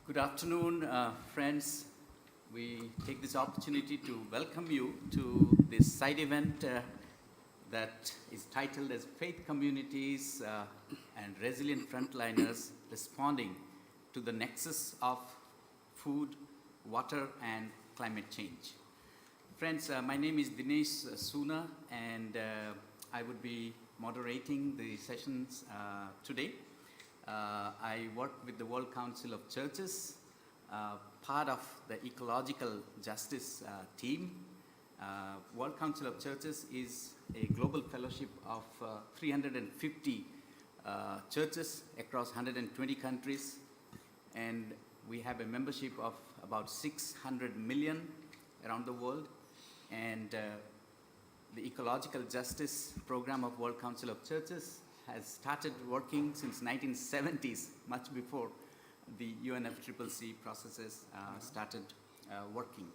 Good afternoon, friends. We take this opportunity to welcome you to this side event that is titled as Faith Communities and Resilient Frontliners Responding to the Nexus of Food, Water, and Climate Change. Friends, my name is Dinesh Suna, and I would be moderating the sessions today. I work with the World Council of Churches, part of the ecological justice team. World Council of Churches is a global fellowship of 350 churches across 120 countries, and we have a membership of about 600 million around the world. And the ecological justice program of World Council of Churches has started working since 1970s, much before the UNFCCC processes started working.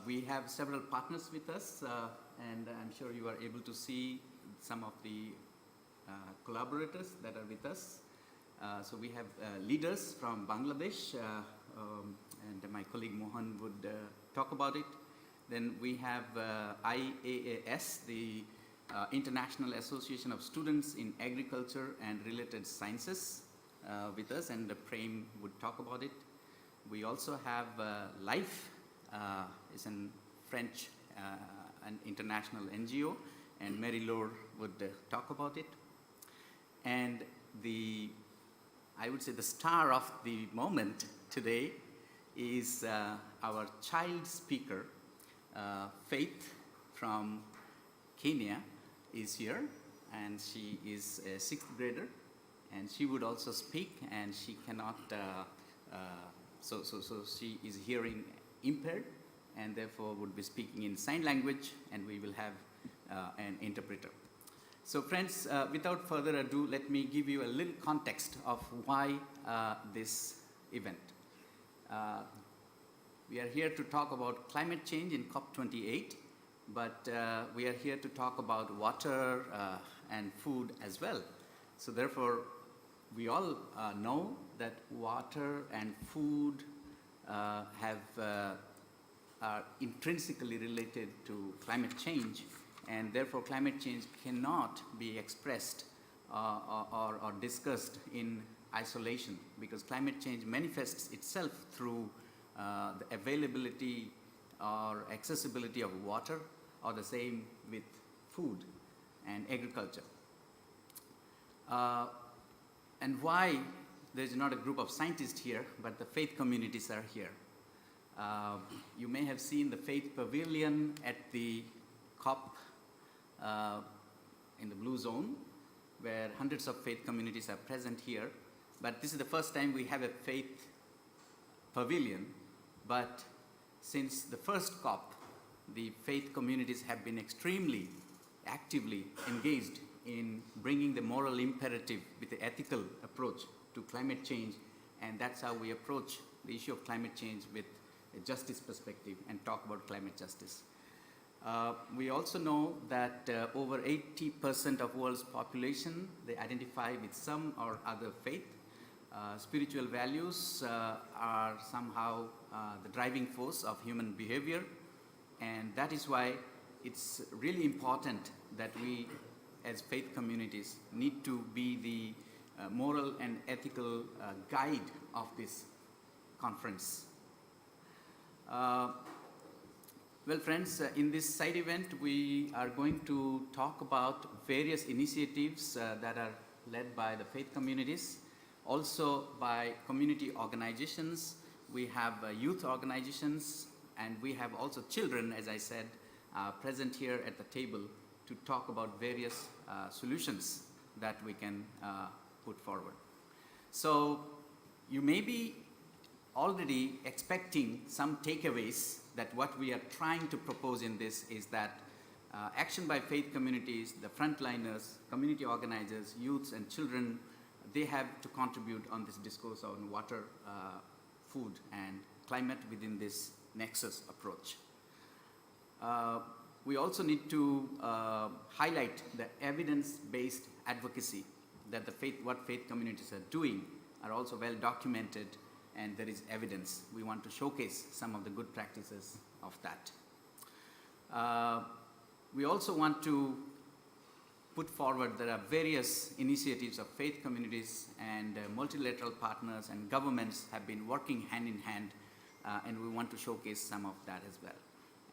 We have several partners with us, and I'm sure you are able to see some of the collaborators that are with us. So we have leaders from Bangladesh, and my colleague Mohan would talk about it. Then we have IACA, the International Association of Students in Agriculture and Related Sciences with us, and Prem would talk about it. We also have LIFE, is a French and international NGO, and Mary Laure would talk about it. And I would say the star of the moment today is our child speaker, Faith from Kenya is here, and she is a 6th grader, and she would also speak, and she cannot, so she is hearing impaired, and therefore would be speaking in sign language, and we will have an interpreter. So friends, without further ado, let me give you a little context of why this event. We are here to talk about climate change in COP28, but we are here to talk about water and food as well. So therefore, we all know that water and food are intrinsically related to climate change, and therefore climate change cannot be expressed or discussed in isolation, because climate change manifests itself through the availability or accessibility of water, or the same with food and agriculture. And why there's not a group of scientists here, but the faith communities are here. You may have seen the faith pavilion at the COP in the blue zone, where hundreds of faith communities are present here. But this is the first time we have a faith pavilion. But since the first COP, the faith communities have been extremely actively engaged in bringing the moral imperative with the ethical approach to climate change, and that's how we approach the issue of climate change with a justice perspective and talk about climate justice. We also know that over 80% of world's population, they identify with some or other faith. Spiritual values are somehow the driving force of human behavior, and that is why it's really important that we as faith communities need to be the moral and ethical guide of this conference. Well friends, in this side event we are going to talk about various initiatives that are led by the faith communities, also by community organizations. We have youth organizations, and we have also children, as I said, present here at the table to talk about various solutions that we can put forward. So you may be already expecting some takeaways that what we are trying to propose in this is that action by faith communities, the frontliners, community organizers, youths and children, they have to contribute on this discourse on water, food and climate within this nexus approach. We also need to highlight the evidence-based advocacy that what faith communities are doing are also well documented, and there is evidence. We want to showcase some of the good practices of that. We also want to put forward there are various initiatives of faith communities and multilateral partners and governments have been working hand in hand, and we want to showcase some of that as well.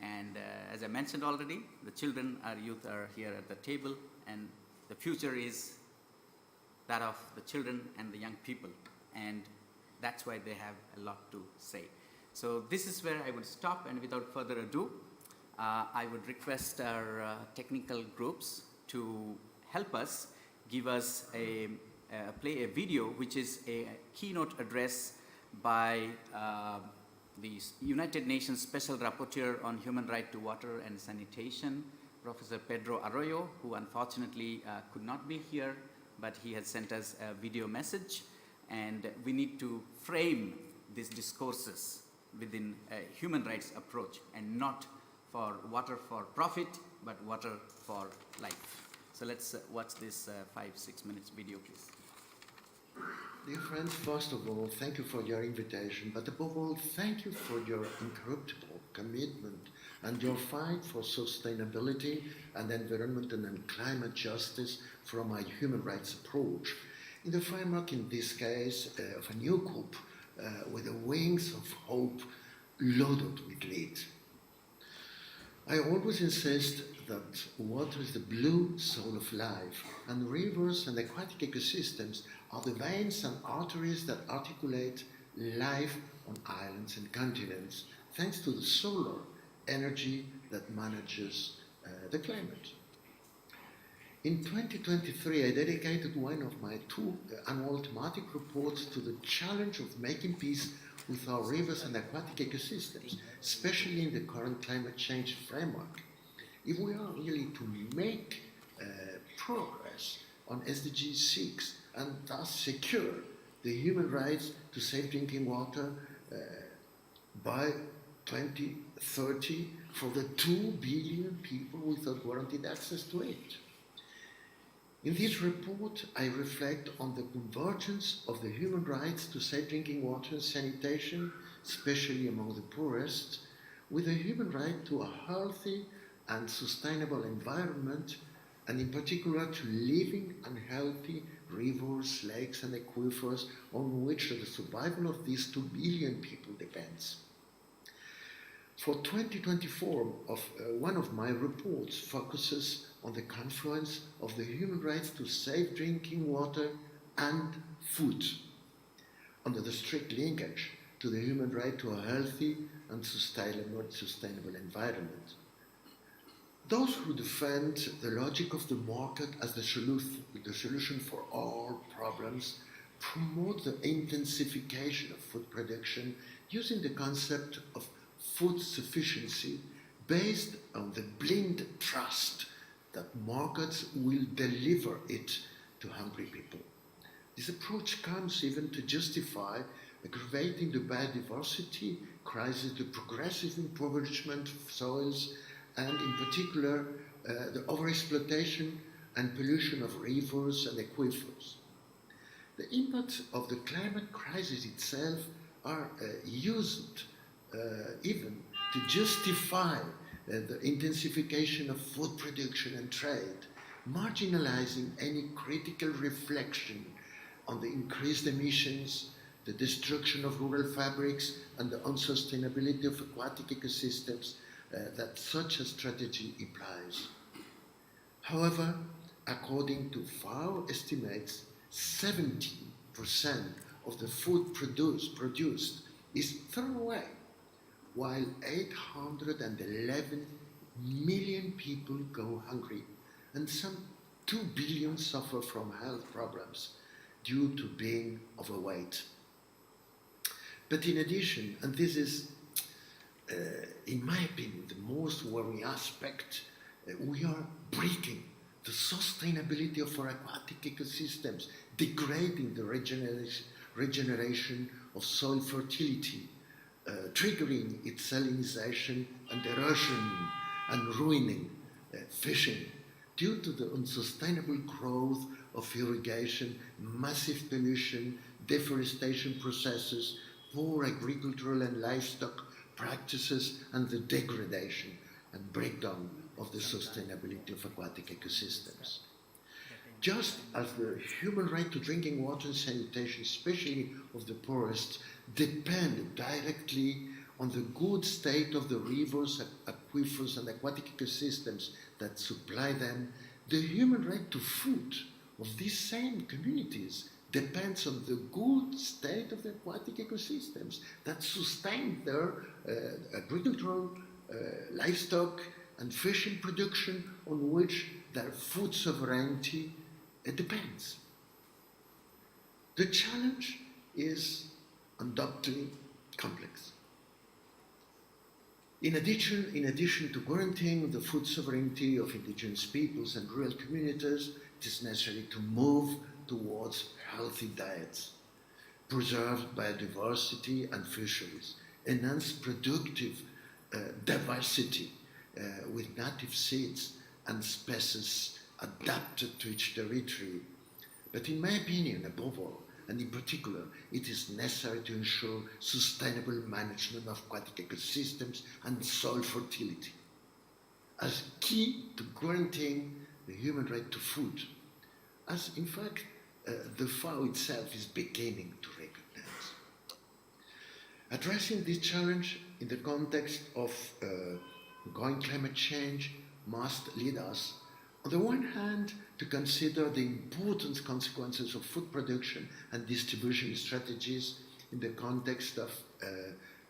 And as I mentioned already, the children, our youth are here at the table, and the future is that of the children and the young people, and that's why they have a lot to say. So this is where I would stop, and without further ado, I would request our technical groups to help us, give us play a video which is a keynote address by the United Nations Special Rapporteur on Human Right to Water and Sanitation, Professor Pedro Arroyo, who unfortunately could not be here, but he has sent us a video message, and we need to frame these discourses within a human rights approach and not for water for profit, but water for life. So let's watch this 5-6 minutes video, please. Dear friends, first of all, thank you for your invitation, but above all, thank you for your incorruptible commitment and your fight for sustainability and environmental and climate justice from a human rights approach. In the framework, in this case, of a new coup with the wings of hope loaded with lead. I always insist that water is the blue soul of life, and rivers and aquatic ecosystems are the veins and arteries that articulate life on islands and continents, thanks to the solar energy that manages the climate. In 2023, I dedicated one of my 2 annual thematic reports to the challenge of making peace with our rivers and aquatic ecosystems, especially in the current climate change framework. If we are really to make progress on SDG 6 and thus secure the human rights to safe drinking water by 2030 for the 2 billion people without guaranteed access to it. In this report, I reflect on the convergence of the human rights to safe drinking water and sanitation, especially among the poorest, with the human right to a healthy and sustainable environment, and in particular to living and healthy rivers, lakes and aquifers on which the survival of these 2 billion people depends. For 2024, one of my reports focuses on the confluence of the human rights to safe drinking water and food, under the strict linkage to the human right to a healthy and sustainable environment. Those who defend the logic of the market as the solution for all problems promote the intensification of food production using the concept of food sufficiency based on the blind trust that markets will deliver it to hungry people. This approach comes even to justify aggravating the biodiversity crisis, the progressive impoverishment of soils, and in particular the overexploitation and pollution of rivers and aquifers. The impacts of the climate crisis itself are used even to justify the intensification of food production and trade, marginalizing any critical reflection on the increased emissions, the destruction of rural fabrics, and the unsustainability of aquatic ecosystems that such a strategy implies. However, according to FAO estimates, 70% of the food produced is thrown away, while 811 million people go hungry, and some 2 billion suffer from health problems due to being overweight. But in addition, and this is, in my opinion, the most worrying aspect, we are breaking the sustainability of our aquatic ecosystems, degrading the regeneration of soil fertility, triggering its salinization and erosion, and ruining fishing due to the unsustainable growth of irrigation, massive pollution, deforestation processes, poor agricultural and livestock practices, and the degradation and breakdown of the sustainability of aquatic ecosystems. Just as the human right to drinking water and sanitation, especially of the poorest, depend directly on the good state of the rivers, aquifers, and aquatic ecosystems that supply them, the human right to food of these same communities depends on the good state of the aquatic ecosystems that sustain their agricultural, livestock, and fishing production, on which their food sovereignty depends. The challenge is undoubtedly complex. In addition to guaranteeing the food sovereignty of indigenous peoples and rural communities, it is necessary to move towards healthy diets, preserve biodiversity and fisheries, enhance productive diversity with native seeds and species adapted to each territory. But in my opinion, above all, and in particular, it is necessary to ensure sustainable management of aquatic ecosystems and soil fertility as key to guaranteeing the human right to food, as in fact the FAO itself is beginning to recognize. Addressing this challenge in the context of ongoing climate change must lead us, on the one hand, to consider the important consequences of food production and distribution strategies in the context of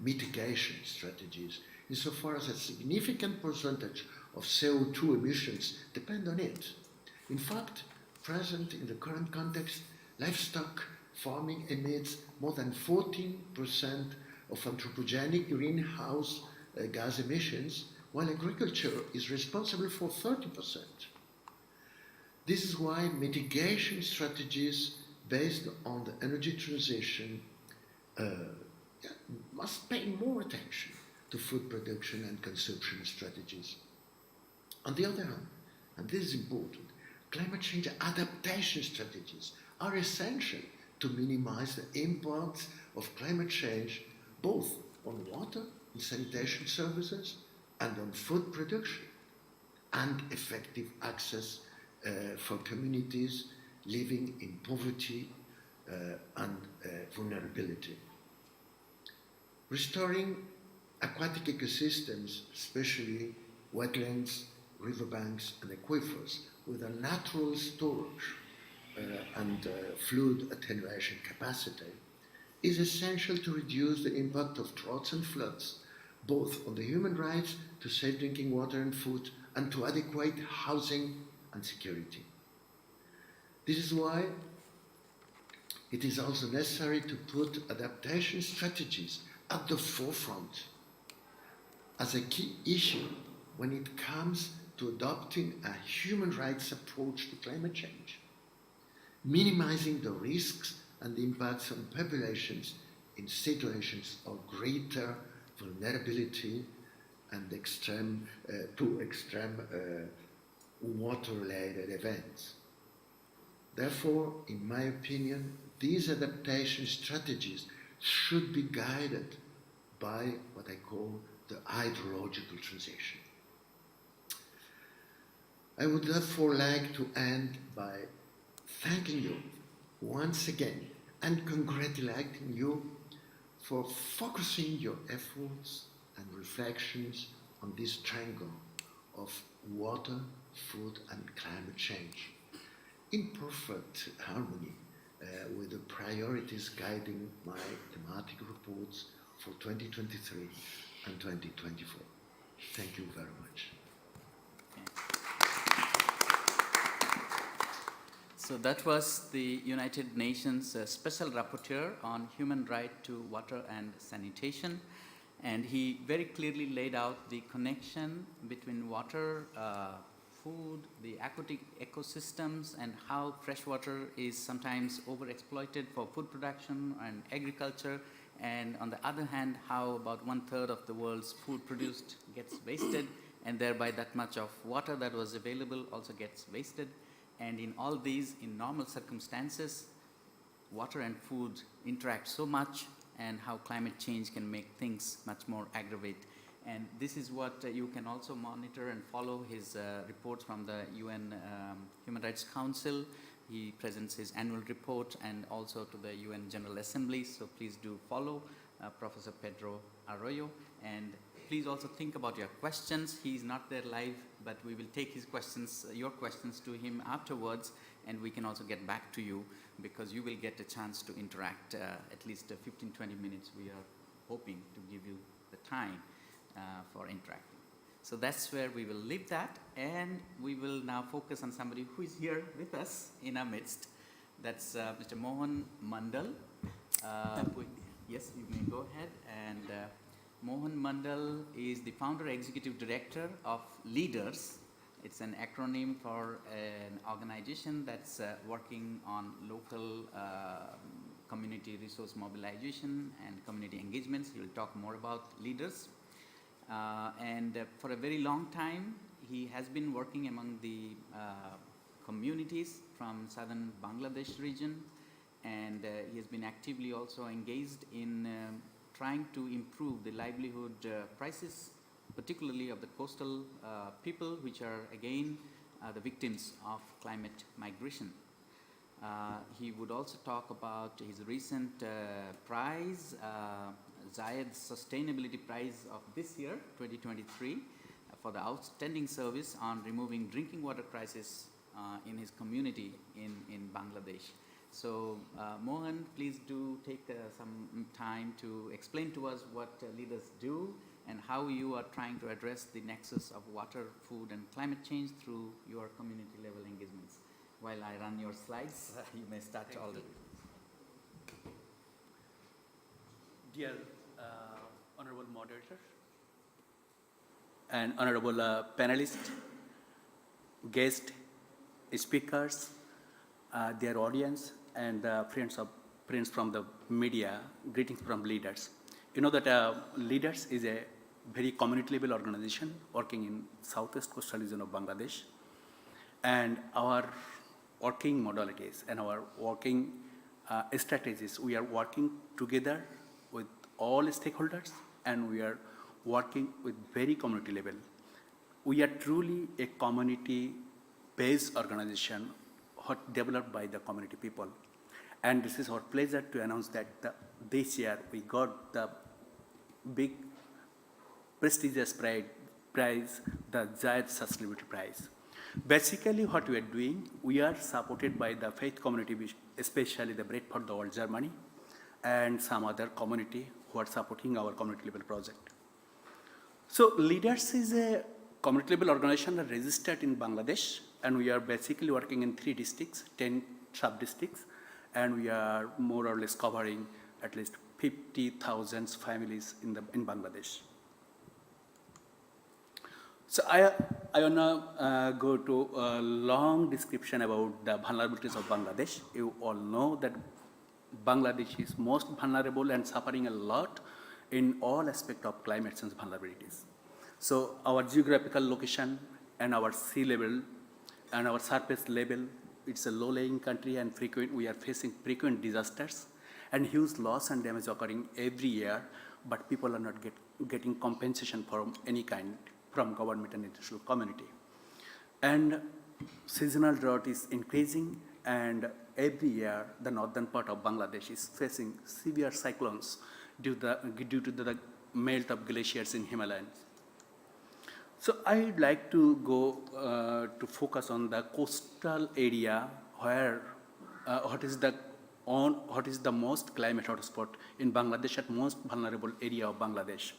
mitigation strategies, insofar as a significant percentage of CO2 emissions depend on it. In fact, present in the current context, livestock farming emits more than 14% of anthropogenic greenhouse gas emissions, while agriculture is responsible for 30%. This is why mitigation strategies based on the energy transition must pay more attention to food production and consumption strategies. On the other hand, and this is important, climate change adaptation strategies are essential to minimize the impacts of climate change both on water and sanitation services and on food production and effective access for communities living in poverty and vulnerability. Restoring aquatic ecosystems, especially wetlands, riverbanks, and aquifers, with a natural storage and fluid attenuation capacity, is essential to reduce the impact of droughts and floods, both on the human rights to safe drinking water and food, and to adequate housing and security. This is why it is also necessary to put adaptation strategies at the forefront as a key issue when it comes to adopting a human rights approach to climate change, minimizing the risks and impacts on populations in situations of greater vulnerability and extreme water-related events. Therefore, in my opinion, these adaptation strategies should be guided by what I call the hydrological transition. I would therefore like to end by thanking you once again and congratulating you for focusing your efforts and reflections on this triangle of water, food, and climate change in perfect harmony with the priorities guiding my thematic reports for 2023 and 2024. Thank you very much. So that was the United Nations Special Rapporteur on Human Right to Water and Sanitation. And he very clearly laid out the connection between water, food, the aquatic ecosystems, and how freshwater is sometimes overexploited for food production and agriculture. And on the other hand, how about 1/3 of the world's food produced gets wasted, and thereby that much of water that was available also gets wasted. And in all these, in normal circumstances, water and food interact so much and how climate change can make things much more aggravate. And this is what you can also monitor and follow his reports from the UN Human Rights Council. He presents his annual report and also to the UN General Assembly. So please do follow Professor Pedro Arroyo. And please also think about your questions. He's not there live, but we will take his questions, your questions to him afterwards, and we can also get back to you because you will get a chance to interact at least 15-20 minutes. We are hoping to give you the time for interacting. So that's where we will leave that, and we will now focus on somebody who is here with us in our midst. That's Mr. Mohan Mandal. Yes, you may go ahead. And Mohan Mandal is the founder executive director of Leaders. It's an acronym for an organization that's working on local community resource mobilization and community engagements. He will talk more about Leaders. For a very long time, he has been working among the communities from southern Bangladesh region, and he has been actively also engaged in trying to improve the livelihood prices, particularly of the coastal people, which are again the victims of climate migration. He would also talk about his recent prize, Zayed Sustainability Prize of this year, 2023, for the outstanding service on removing drinking water crisis in his community in Bangladesh. So Mohan, please do take some time to explain to us what Leaders do and how you are trying to address the nexus of water, food and climate change through your community level engagements. While I run your slides, you may start already. Dear Honorable Moderator and Honorable panelists, guests, speakers, their audience, and friends from the media, greetings from Leaders. You know that Leaders is a very community-level organization working in southwest coastal region of Bangladesh, and our working modalities and our working strategies, we are working together with all stakeholders, and we are working with very community level. We are truly a community-based organization developed by the community people. And this is our pleasure to announce that this year we got the big prestigious prize, the Zayed Sustainability Prize. Basically what we are doing, we are supported by the faith community, especially the Bread for the World Germany, and some other community who are supporting our community level project. So Leaders is a community level organization registered in Bangladesh, and we are basically working in 3 districts, 10 sub-districts, and we are more or less covering at least 50,000 families in Bangladesh. So I wanna go to a long description about the vulnerabilities of Bangladesh. You all know that Bangladesh is most vulnerable and suffering a lot in all aspects of climate change vulnerabilities. So our geographical location and our sea level and our surface level, it's a low-lying country, and we are facing frequent disasters and huge loss and damage occurring every year, but people are not getting compensation from any kind from government and international community. And seasonal drought is increasing, and every year the northern part of Bangladesh is facing severe cyclones due to the melt of glaciers in Himalayas. So I'd like to go to focus on the coastal area where what is the most climate hotspot in Bangladesh, at most vulnerable area of Bangladesh.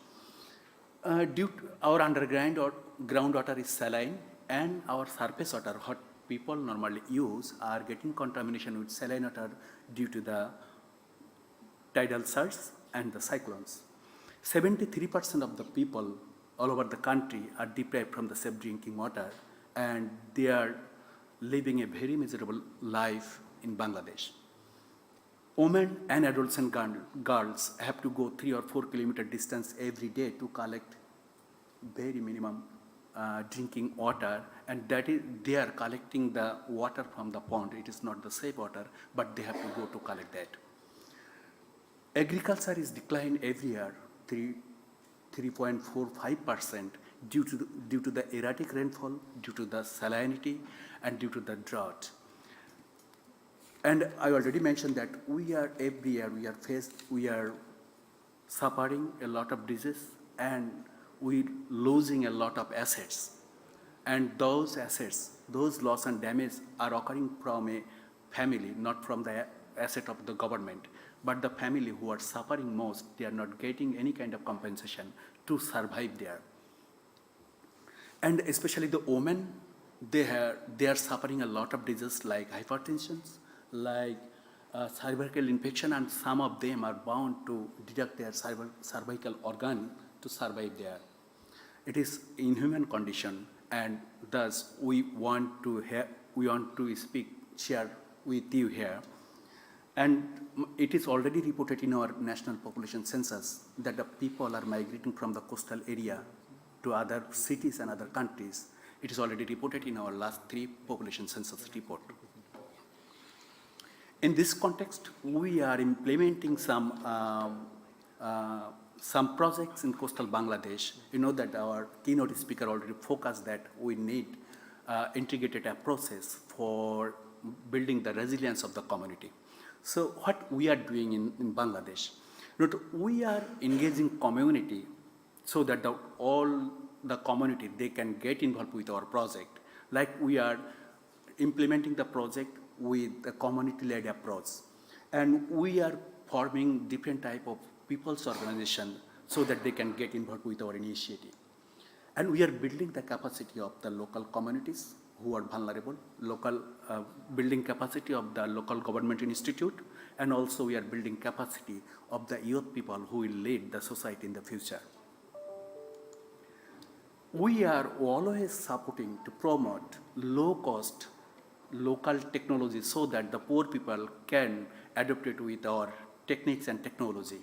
Due to our underground or groundwater is saline, and our surface water, what people normally use, are getting contamination with saline water due to the tidal surge and the cyclones. 73% of the people all over the country are deprived from the safe drinking water, and they are living a very miserable life in Bangladesh. Women and adolescent girls have to go 3 or 4 kilometer distance every day to collect very minimum drinking water, and that is they are collecting the water from the pond. It is not the safe water, but they have to go to collect that. Agriculture is declined every year, 3.45% due to the erratic rainfall, due to the salinity, and due to the drought. And I already mentioned that every year we are suffering a lot of disease, and we losing a lot of assets. And those assets, those loss and damage are occurring from a family, not from the asset of the government. But the family who are suffering most, they are not getting any kind of compensation to survive there. And especially the women, they are suffering a lot of diseases like hypertension, like cervical infection, and some of them are bound to deduct their cervical organ to survive there. It is inhuman condition, and thus we want to share with you here. And it is already reported in our national population census that the people are migrating from the coastal area to other cities and other countries. It is already reported in our last 3 population census report. In this context, we are implementing some projects in coastal Bangladesh. You know that our keynote speaker already focused that we need integrated approaches for building the resilience of the community. So what we are doing in Bangladesh, we are engaging community so that all the community, they can get involved with our project. Like we are implementing the project with a community-led approach. And we are forming different type of people's organization so that they can get involved with our initiative. And we are building the capacity of the local communities who are vulnerable, building capacity of the local government institute, and also we are building capacity of the youth people who will lead the society in the future. We are always supporting to promote low-cost local technology so that the poor people can adapt it with our techniques and technology.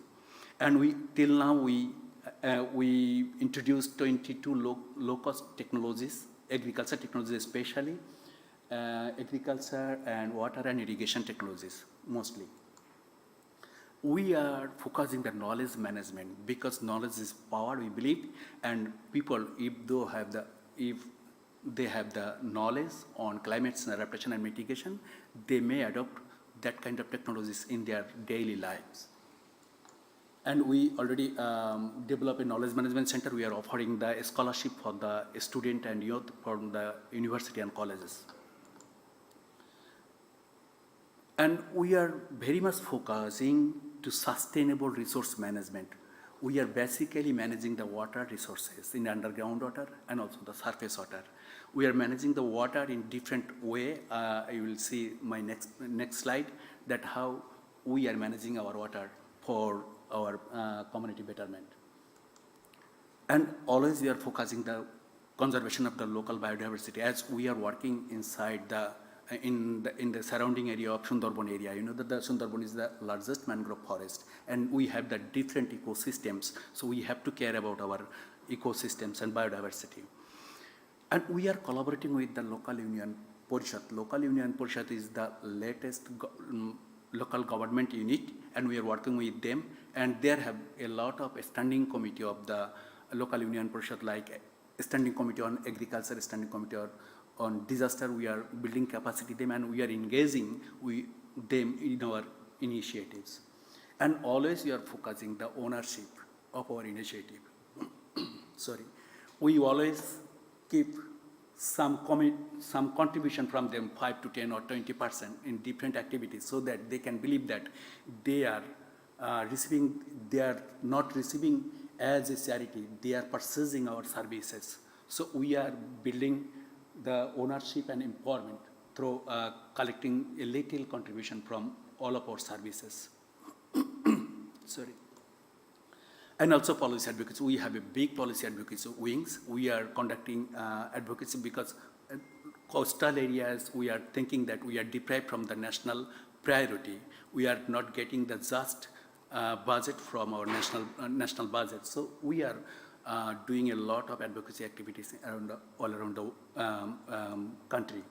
And till now we introduced 22 low-cost technologies, agriculture technologies especially, agriculture and water and irrigation technologies mostly. We are focusing the knowledge management because knowledge is power, we believe, and people, if they have the knowledge on climate adaptation and mitigation, they may adopt that kind of technologies in their daily lives. And we already developed a knowledge management center. We are offering the scholarship for the student and youth from the university and colleges. And we are very much focusing to sustainable resource management. We are basically managing the water resources in underground water and also the surface water. We are managing the water in different way. You will see my next slide that how we are managing our water for our community betterment. And always we are focusing the conservation of the local biodiversity as we are working inside in the surrounding area of Sundarban area. You know that the Sundarban is the largest mangrove forest, and we have the different ecosystems, so we have to care about our ecosystems and biodiversity. And we are collaborating with the local union Porishad. Local union Porishad is the latest local government unit, and we are working with them, and there have a lot of standing committee of the local union Porishad, like standing committee on agriculture, standing committee on disaster. We are building capacity them, and we are engaging with them in our initiatives. And always we are focusing the ownership of our initiative. We always keep some contribution from them, 5 to 10 or 20% in different activities, so that they can believe that they are not receiving as a charity, they are purchasing our services. So we are building the ownership and empowerment through collecting a little contribution from all of our services. And also policy advocacy. We have a big policy advocacy wings. We are conducting advocacy because coastal areas, we are thinking that we are deprived from the national priority. We are not getting the just budget from our national budget. So we are doing a lot of advocacy activities all around the country.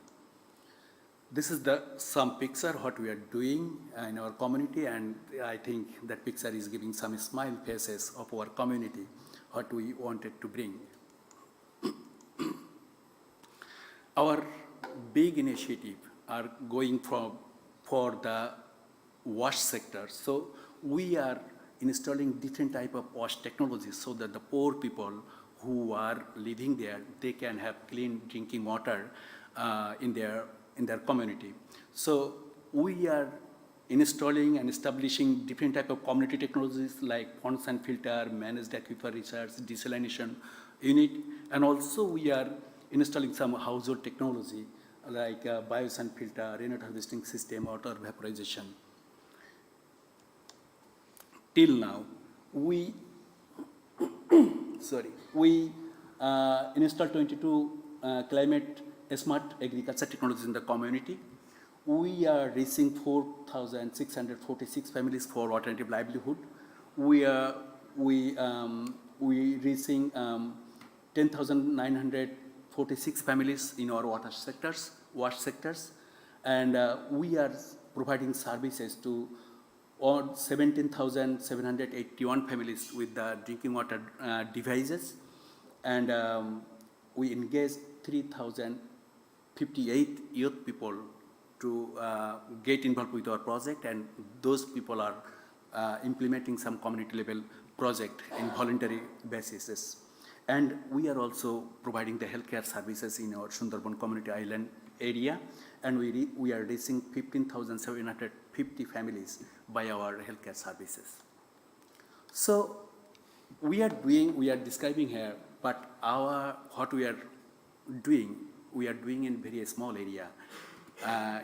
This is some picture what we are doing in our community, and I think that picture is giving some smile faces of our community, what we wanted to bring. Our big initiative are going for the wash sector. So we are installing different type of wash technologies so that the poor people who are living there, they can have clean drinking water in their community. So we are installing and establishing different type of community technologies like ponds and filter, managed aquifer research, desalination unit, and also we are installing some household technology like biosand filter, rainwater harvesting system, water vaporization. Till now, we installed 22 climate smart agriculture technologies in the community. We are reaching 4,646 families for alternative livelihood. We reaching 10,946 families in our wash sectors, and we are providing services to 17,781 families with the drinking water devices, and we engaged 3,058 youth people to get involved with our project, and those people are implementing some community level project in voluntary basis. And we are also providing the healthcare services in our Sundarban community island area, and we are reaching 15,750 families by our healthcare services. So we are describing here, but what we are doing in very small area.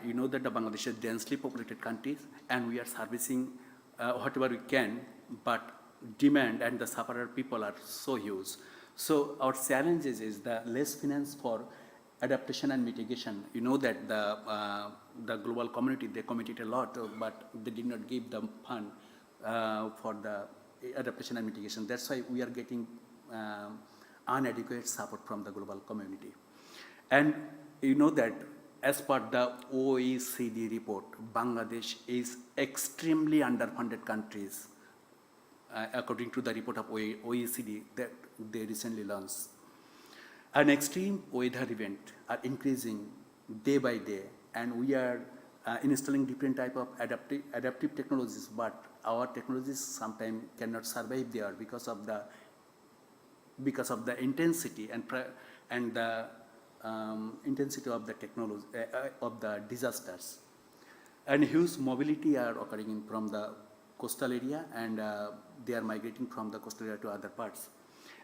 You know that the Bangladesh is densely populated countries, and we are servicing whatever we can, but demand and the sufferer people are so huge. So our challenges is the less finance for adaptation and mitigation. You know that the global community, they committed a lot, but they did not give them fund for the adaptation and mitigation. That's why we are getting inadequate support from the global community. And you know that as per the OECD report, Bangladesh is extremely underfunded countries, according to the report of OECD that they recently launched. An extreme weather event are increasing day by day, and we are installing different type of adaptive technologies, but our technologies sometimes cannot survive there because of the intensity and the intensity of the technology of the disasters. And huge mobility are occurring from the coastal area, and they are migrating from the coastal area to other parts.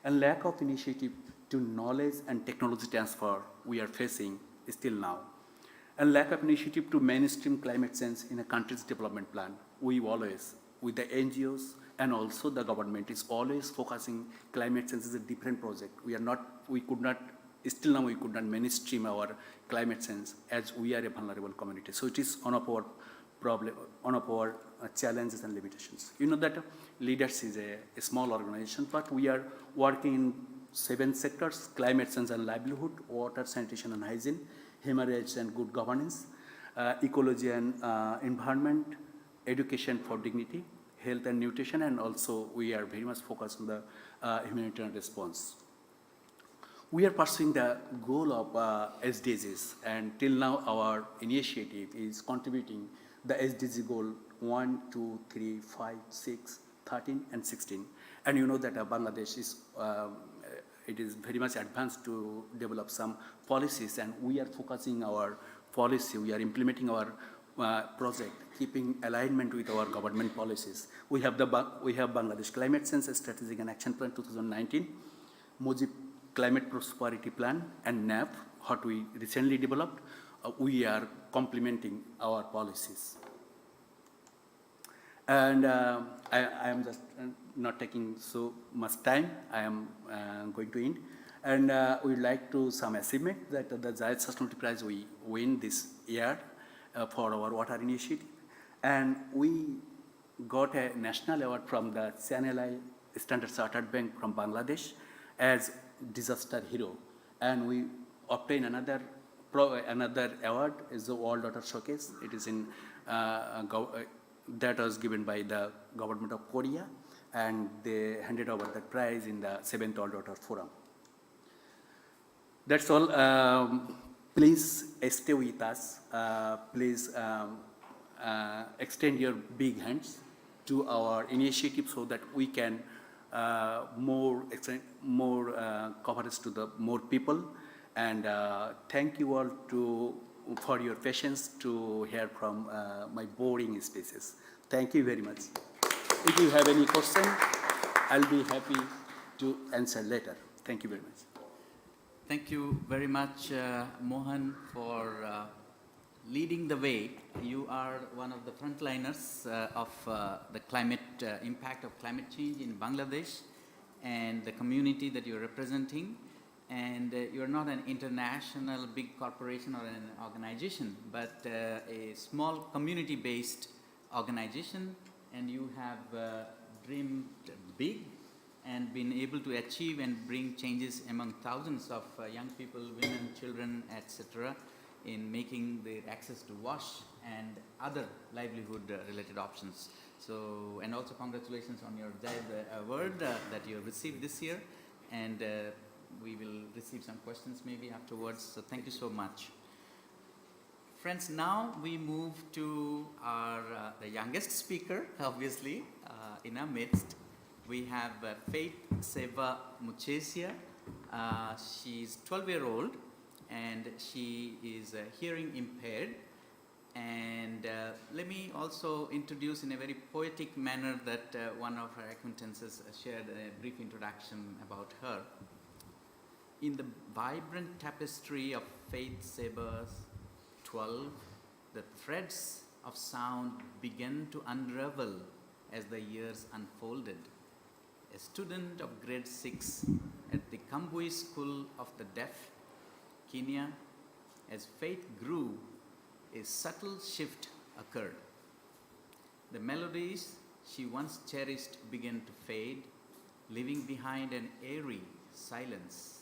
And lack of initiative to knowledge and technology transfer we are facing still now. And lack of initiative to mainstream climate change in a country's development plan. We always, with the NGOs and also the government, is always focusing climate change as a different project. We could not mainstream our climate change as we are a vulnerable community. So it is one of our challenges and limitations. You know that Leaders is a small organization, but we are working in 7 sectors: climate change and livelihood, water, sanitation and hygiene, human rights and good governance, ecology and environment, education for dignity, health and nutrition, and also we are very much focused on the humanitarian response. We are pursuing the goal of SDGs, and till now our initiative is contributing the SDG goal 1, 2, 3, 5, 6, 13, and 16. And you know that Bangladesh is it is very much advanced to develop some policies, and we are focusing our policy, we are implementing our project, keeping alignment with our government policies. We have Bangladesh Climate Change Strategic and Action Plan 2019, Mujib Climate Prosperity Plan, and NAP, what we recently developed. We are complementing our policies. And I am just not taking so much time. I am going to end. And we would like to some achievement that the Zayed Sustainability Prize we win this year for our water initiative. And we got a national award from the CNLI Standard Chartered Bank from Bangladesh as disaster hero, and we obtained another award is the All Daughter Showcase. It is in that was given by the government of Korea, and they handed over that prize in the 7th All Daughter Forum. That's all. Please stay with us. Please extend your big hands to our initiative so that we can extend more coverage to the more people. And thank you all for your patience to hear from my boring speeches. Thank you very much. If you have any question, I'll be happy to answer later. Thank you very much. Thank you very much, Mohan, for leading the way. You are one of the frontliners of the climate impact of climate change in Bangladesh and the community that you're representing. And you're not an international big corporation or an organization, but a small community-based organization, and you have dreamed big and been able to achieve and bring changes among thousands of young people, women, children, etc., in making their access to wash and other livelihood-related options. So, and also congratulations on your award that you have received this year, and we will receive some questions maybe afterwards. So thank you so much. Friends, now we move to our the youngest speaker, obviously, in our midst. We have Faith Seva Muchesia. She's 12-year-old and she is hearing impaired. And let me also introduce in a very poetic manner that one of her acquaintances shared a brief introduction about her. In the vibrant tapestry of Faith Seva's 12, the threads of sound began to unravel as the years unfolded. A student of grade 6 at the Kambui School of the Deaf, Kenya, as Faith grew, a subtle shift occurred. The melodies she once cherished began to fade, leaving behind an eerie silence.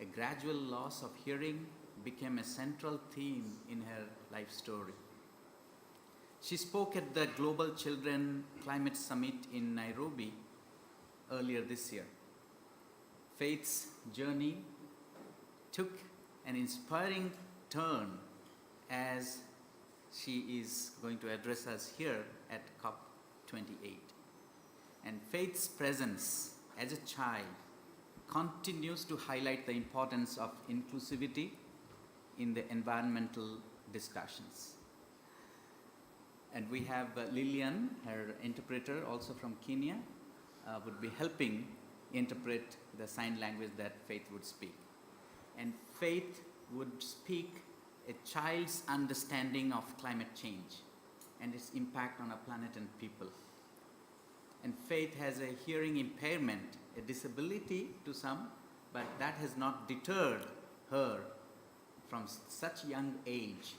A gradual loss of hearing became a central theme in her life story. She spoke at the Global Children Climate Summit in Nairobi earlier this year. Faith's journey took an inspiring turn as she is going to address us here at COP28. And Faith's presence as a child continues to highlight the importance of inclusivity in the environmental discussions. And we have Lillian, her interpreter, also from Kenya, would be helping interpret the sign language that Faith would speak. And Faith would speak a child's understanding of climate change and its impact on our planet and people. And Faith has a hearing impairment, a disability to some, but that has not deterred her from such young age,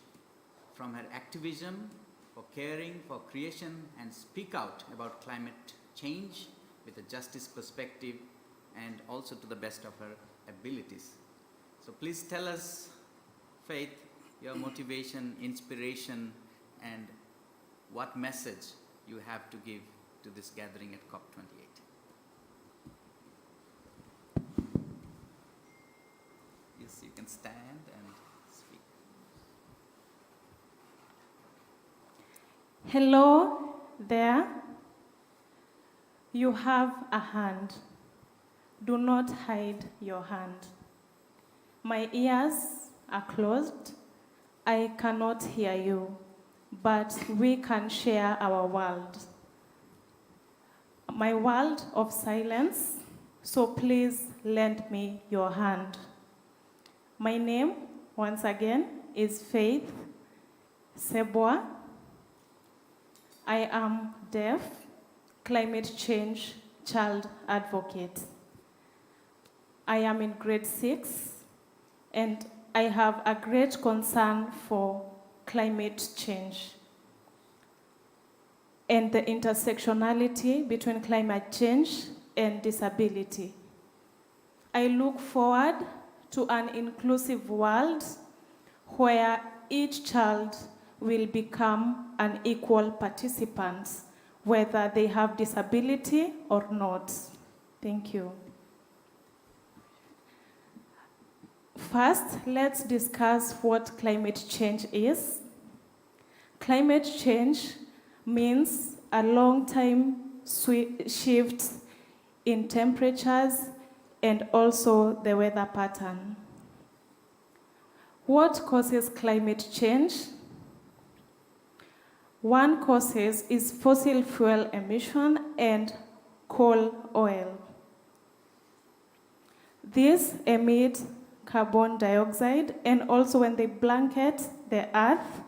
from her activism for caring, for creation, and speak out about climate change with a justice perspective and also to the best of her abilities. So please tell us, Faith, your motivation, inspiration, and what message you have to give to this gathering at COP28. Yes, you can stand and speak. Hello there. You have a hand. Do not hide your hand. My ears are closed. I cannot hear you, but we can share our world. My world of silence, so please lend me your hand. My name, once again, is Faith Seva. I am deaf, climate change child advocate. I am in grade 6, and I have a great concern for climate change and the intersectionality between climate change and disability. I look forward to an inclusive world where each child will become an equal participant, whether they have disability or not. Thank you. First, let's discuss what climate change is. Climate change means a long-time shift in temperatures and also the weather pattern. What causes climate change? One causes is fossil fuel emission and coal oil. These emit carbon dioxide, and also when they blanket the earth,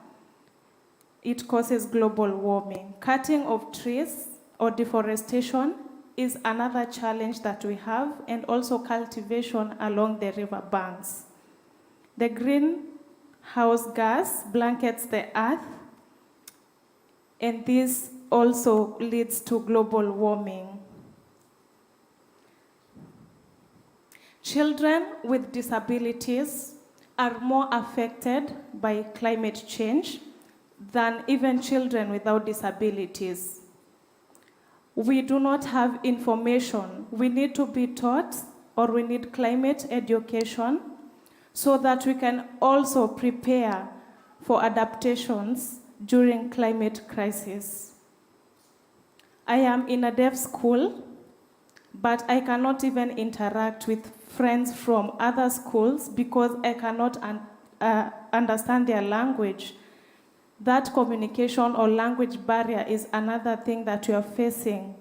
it causes global warming. Cutting of trees or deforestation is another challenge that we have, and also cultivation along the river banks. The greenhouse gas blankets the earth, and this also leads to global warming. Children with disabilities are more affected by climate change than even children without disabilities. We do not have information. We need to be taught, or we need climate education so that we can also prepare for adaptations during climate crisis. I am in a deaf school, but I cannot even interact with friends from other schools because I cannot understand their language. That communication or language barrier is another thing that we are facing.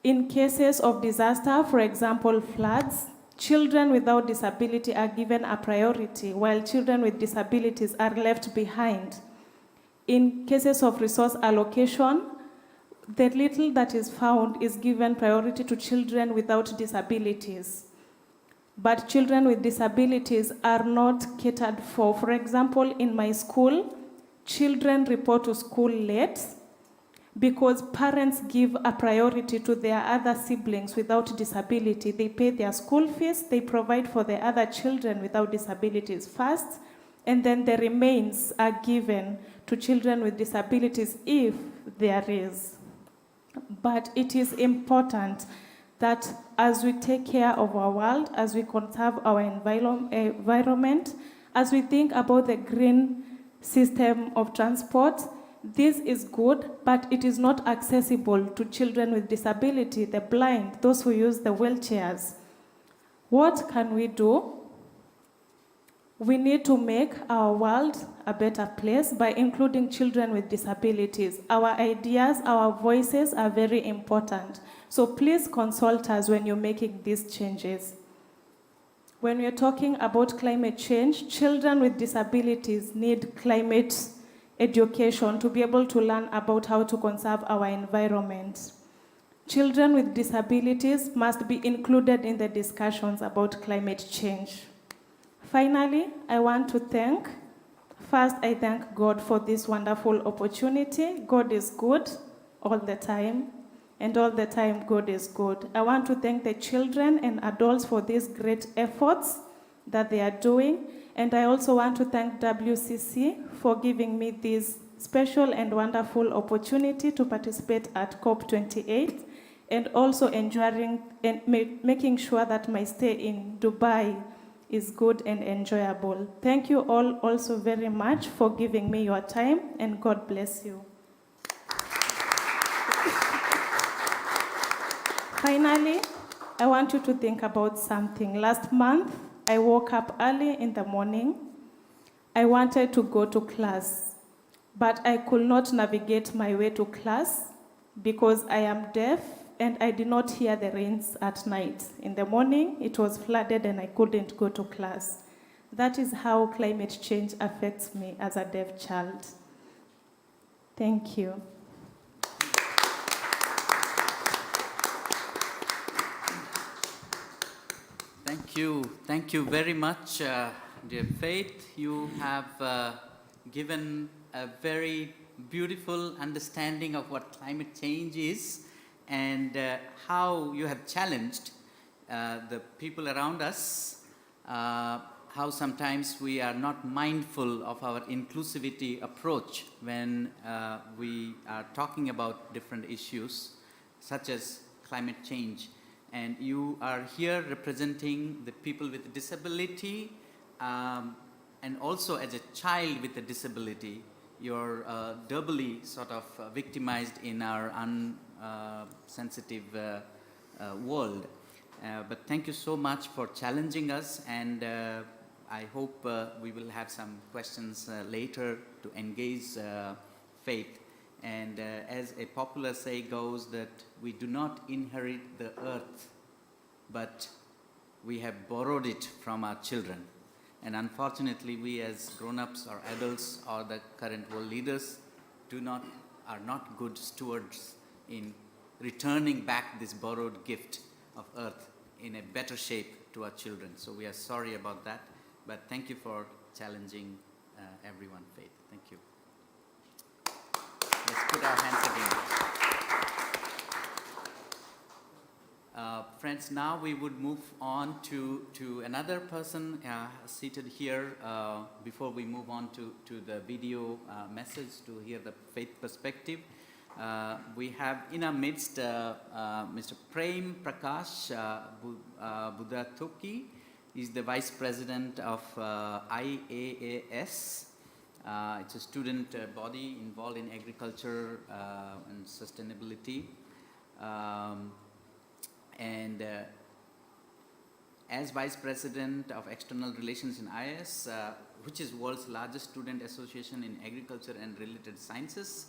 In cases of disaster, for example, floods, children without disability are given a priority, while children with disabilities are left behind. In cases of resource allocation, the little that is found is given priority to children without disabilities. But children with disabilities are not catered for. For example, in my school, children report to school late because parents give a priority to their other siblings without disability. They pay their school fees, they provide for the other children without disabilities first, and then the remains are given to children with disabilities if there is. But it is important that as we take care of our world, as we conserve our environment, as we think about the green system of transport, this is good, but it is not accessible to children with disability, the blind, those who use the wheelchairs. What can we do? We need to make our world a better place by including children with disabilities. Our ideas, our voices are very important. So please consult us when you're making these changes. When we're talking about climate change, children with disabilities need climate education to be able to learn about how to conserve our environment. Children with disabilities must be included in the discussions about climate change. Finally, I want to thank God for this wonderful opportunity. God is good all the time, and all the time God is good. I want to thank the children and adults for these great efforts that they are doing, and I also want to thank WCC for giving me this special and wonderful opportunity to participate at COP28, and also enjoying and making sure that my stay in Dubai is good and enjoyable. Thank you all also very much for giving me your time, and God bless you. Finally, I want you to think about something. Last month, I woke up early in the morning. I wanted to go to class, but I could not navigate my way to class because I am deaf and I did not hear the rains at night. In the morning, it was flooded and I couldn't go to class. That is how climate change affects me as a deaf child. Thank you. Thank you very much, dear Faith. You have given a very beautiful understanding of what climate change is and how you have challenged the people around us, how sometimes we are not mindful of our inclusivity approach when we are talking about different issues such as climate change. And you are here representing the people with disability, and also as a child with a disability, you're doubly sort of victimized in our unsensitive world. But thank you so much for challenging us, and I hope we will have some questions later to engage faith. And as a popular say goes, that we do not inherit the earth, but we have borrowed it from our children. And unfortunately, we as grown-ups or adults or the current world leaders are not good stewards in returning back this borrowed gift of earth in a better shape to our children. So we are sorry about that, but thank you for challenging everyone, Faith. Thank you. Let's put our hands again. Friends, now we would move on to another person seated here before we move on to the video message to hear the faith perspective. We have in our midst Mr. Prem Prakash Buddhathoki. He's the Vice President of IAAS. It's a student body involved in agriculture and sustainability. And as Vice President of External Relations in IAS, which is world's largest student association in agriculture and related sciences,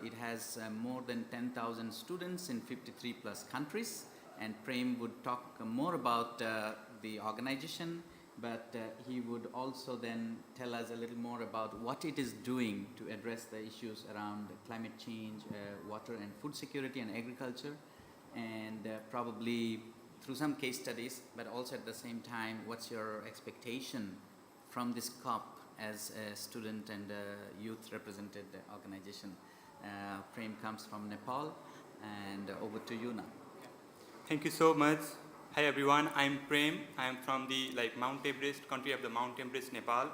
it has more than 10,000 students in 53 plus countries, and Prem would talk more about the organization, but he would also then tell us a little more about what it is doing to address the issues around climate change, water and food security and agriculture, and probably through some case studies, but also at the same time, what's your expectation from this COP as a student and a youth represented organization. Prem comes from Nepal, and over to you now. Thank you so much. Hi everyone, I'm Prem. I'm from the Mount Everest, country of the Mount Everest, Nepal,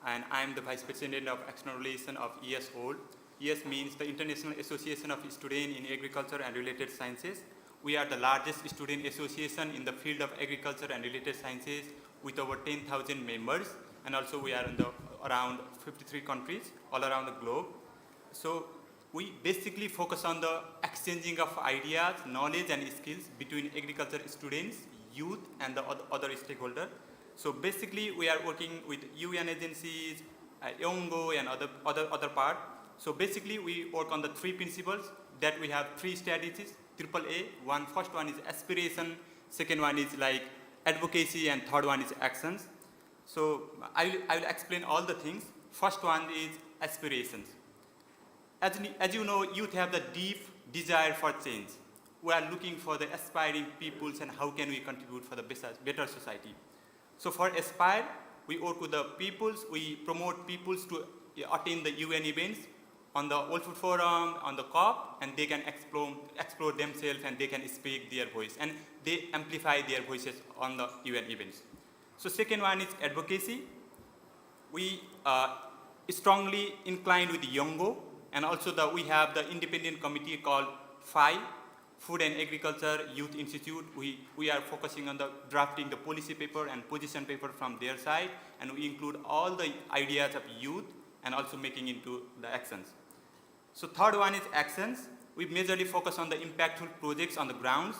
and I'm the Vice President of External Relations of IASOL. IAS means the International Association of Students in Agriculture and Related Sciences. We are the largest student association in the field of agriculture and related sciences with over 10,000 members, and also we are in around 53 countries all around the globe. So we basically focus on the exchanging of ideas, knowledge and skills between agriculture students, youth and the other stakeholders. So basically we are working with UN agencies, IONGO and other part. So basically we work on the three principles that we have three strategies, AAA. First one is aspiration, second one is advocacy, and third one is actions. So I will explain all the things. First one is aspirations. As you know, youth have the deep desire for change. We are looking for the aspiring peoples and how can we contribute for the better society. So for Aspire, we work with the peoples, we promote peoples to attend the UN events, on the World Food Forum, on the COP, and they can explore themselves and they can speak their voice, and they amplify their voices on the UN events. So second one is advocacy. We strongly inclined with YONGO, and also we have the independent committee called FI, Food and Agriculture Youth Institute. We are focusing on the drafting the policy paper and position paper from their side, and we include all the ideas of youth and also making into the actions. So third one is actions. We majorly focus on the impactful projects on the grounds.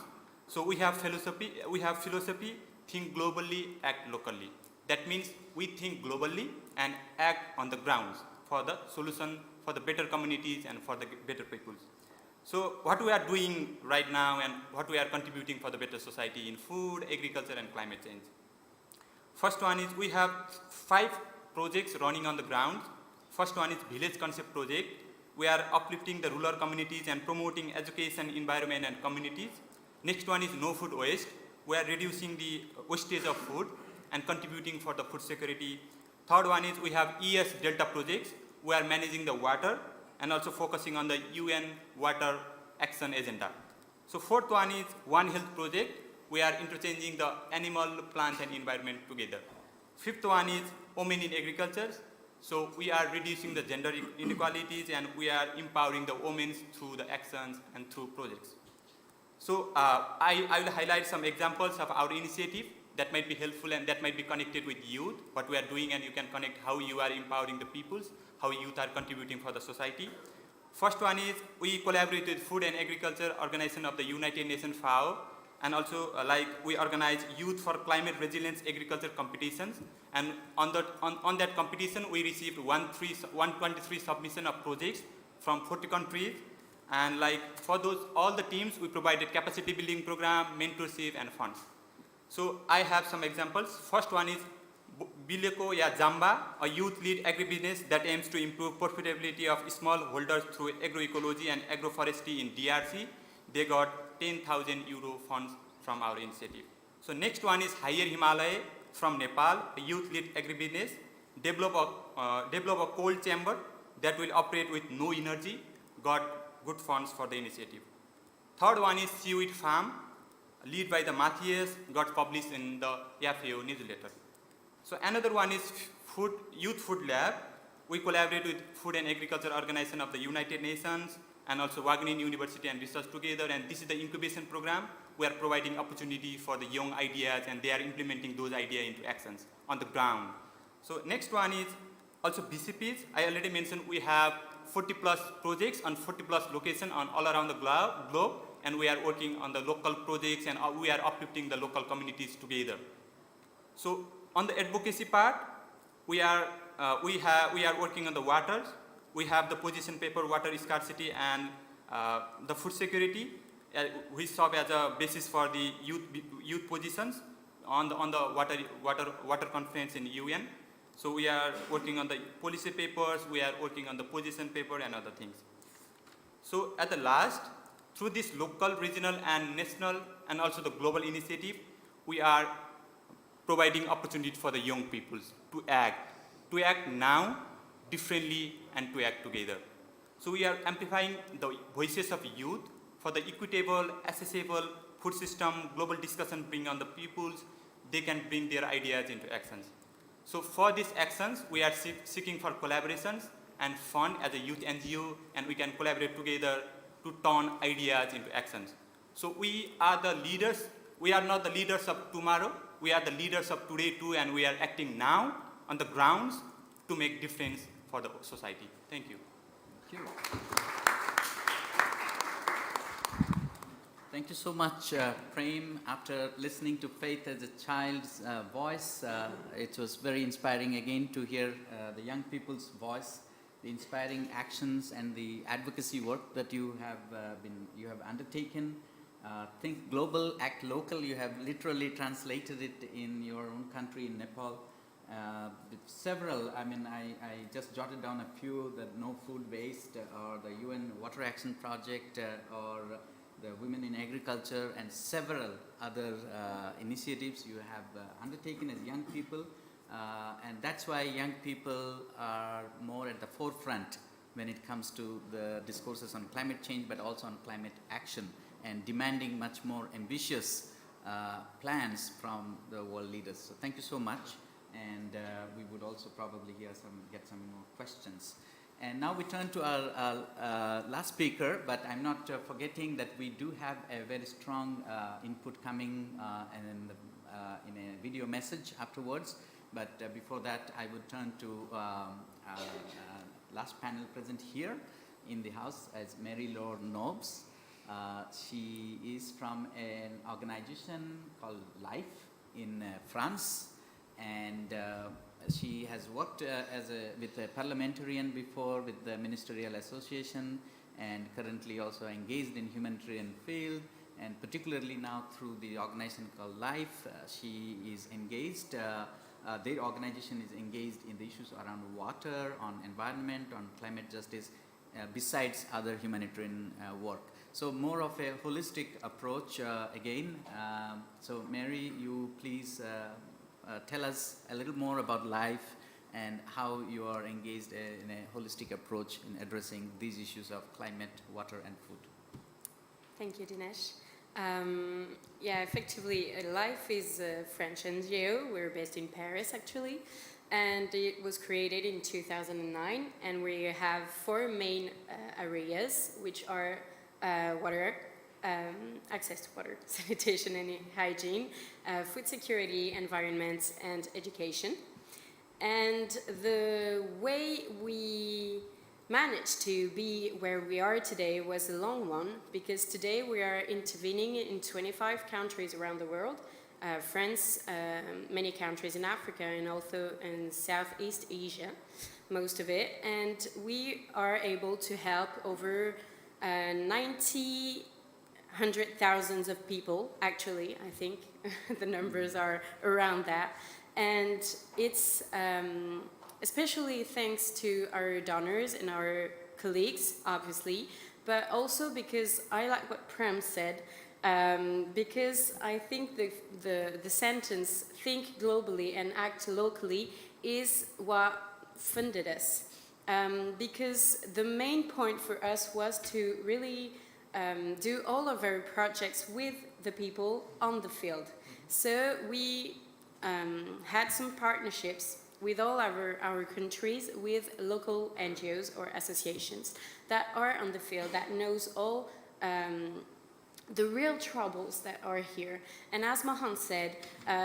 So we have philosophy, think globally, act locally. That means we think globally and act on the grounds for the solution for the better communities and for the better peoples. So what we are doing right now and what we are contributing for the better society in food, agriculture and climate change. First one is we have 5 projects running on the ground. First one is Village Concept Project. We are uplifting the rural communities and promoting education, environment and communities. Next one is No Food Waste. We are reducing the wastage of food and contributing for the food security. Third one is we have ES Delta projects. We are managing the water and also focusing on the UN Water Action Agenda. So fourth one is One Health Project. we are interchanging the animal, plant and environment together. Fifth one is women in agriculture. So we are reducing the gender inequalities and we are empowering the women through the actions and through projects. So I will highlight some examples of our initiative that might be helpful and that might be connected with youth, what we are doing, and you can connect how you are empowering the peoples, how youth are contributing for the society. First one is we collaborate with Food and Agriculture Organization of the United Nations, FAO, and also we organize Youth for Climate Resilience Agriculture competitions, and on that competition we received 123 submission of projects from 40 countries, and for those all the teams we provided capacity building program, mentorship and funds. So I have some examples. First one is Bileko Ya Jamba, a youth-led agribusiness that aims to improve profitability of smallholders through agroecology and agroforestry in DRC. They got 10,000 euro funds from our initiative. So next one is Higher Himalaya from Nepal, a youth-led agribusiness. Develop a cold chamber that will operate with no energy, got good funds for the initiative. Third one is Seaweed Farm, led by the Matthias, got published in the FAO newsletter. So another one is Youth Food Lab. We collaborate with Food and Agriculture Organization of the United Nations and also Wageningen University and research together, and this is the incubation program. We are providing opportunity for the young ideas and they are implementing those ideas into actions on the ground. So next one is also BCPs. I already mentioned we have 40 plus projects on 40 plus locations on all around the globe, and we are working on the local projects and we are uplifting the local communities together. So on the advocacy part, we are working on the waters. We have the position paper, water scarcity and the food security, which serve as a basis for the youth positions on the water conference in UN. So we are working on the policy papers, we are working on the position paper and other things. So at the last, through this local, regional and national and also the global initiative, we are providing opportunity for the young people to act now, differently and to act together. So we are amplifying the voices of youth for the equitable, accessible food system, global discussion bring on the peoples, they can bring their ideas into actions. So for these actions, we are seeking for collaborations and fund as a youth NGO, and we can collaborate together to turn ideas into actions. So we are the leaders. We are not the leaders of tomorrow. We are the leaders of today too, and we are acting now on the grounds to make difference for the society. Thank you. Thank you. Thank you so much, Prem. After listening to Faith as a child's voice, it was very inspiring again to hear the young people's voice, the inspiring actions and the advocacy work that you have undertaken. Think global, act local. You have literally translated it in your own country, in Nepal. With several, I just jotted down a few, that No Food Waste or the UN Water Action Project or the Women in Agriculture and several other initiatives you have undertaken as young people. And that's why young people are more at the forefront when it comes to the discourses on climate change, but also on climate action, and demanding much more ambitious plans from the world leaders. So thank you so much, and we would also probably get some more questions. And now we turn to our last speaker, but I'm not forgetting that we do have a very strong input coming in a video message afterwards. But before that, I would turn to our last panel present here in the house as Mary Laure Nobes. She is from an organization called Life in France, and she has worked with a parliamentarian before, with the Ministerial Association, and currently also engaged in humanitarian field, and particularly now through the organization called Life, she is engaged. Their organization is engaged in the issues around water, on environment, on climate justice, besides other humanitarian work. So more of a holistic approach again. So Mary, you please tell us a little more about Life and how you are engaged in a holistic approach in addressing these issues of climate, water and food. Thank you, Dinesh. Yeah, effectively, Life is a French NGO. We're based in Paris, actually, and it was created in 2009. And we have 4 main areas, which are water, access to water, sanitation and hygiene, food security, environment, and education. And the way we managed to be where we are today was a long one, because today we are intervening in 25 countries around the world, France, many countries in Africa, and also in Southeast Asia, most of it. And we are able to help over 100,000 of people, actually, I think the numbers are around that. And it's especially thanks to our donors and our colleagues, obviously, but also because I like what Prem said, because I think the sentence, think globally and act locally, is what funded us. Because the main point for us was to really do all of our projects with the people on the field. So we had some partnerships with all our countries, with local NGOs or associations that are on the field, that knows all the real troubles that are here. And as Mahan said,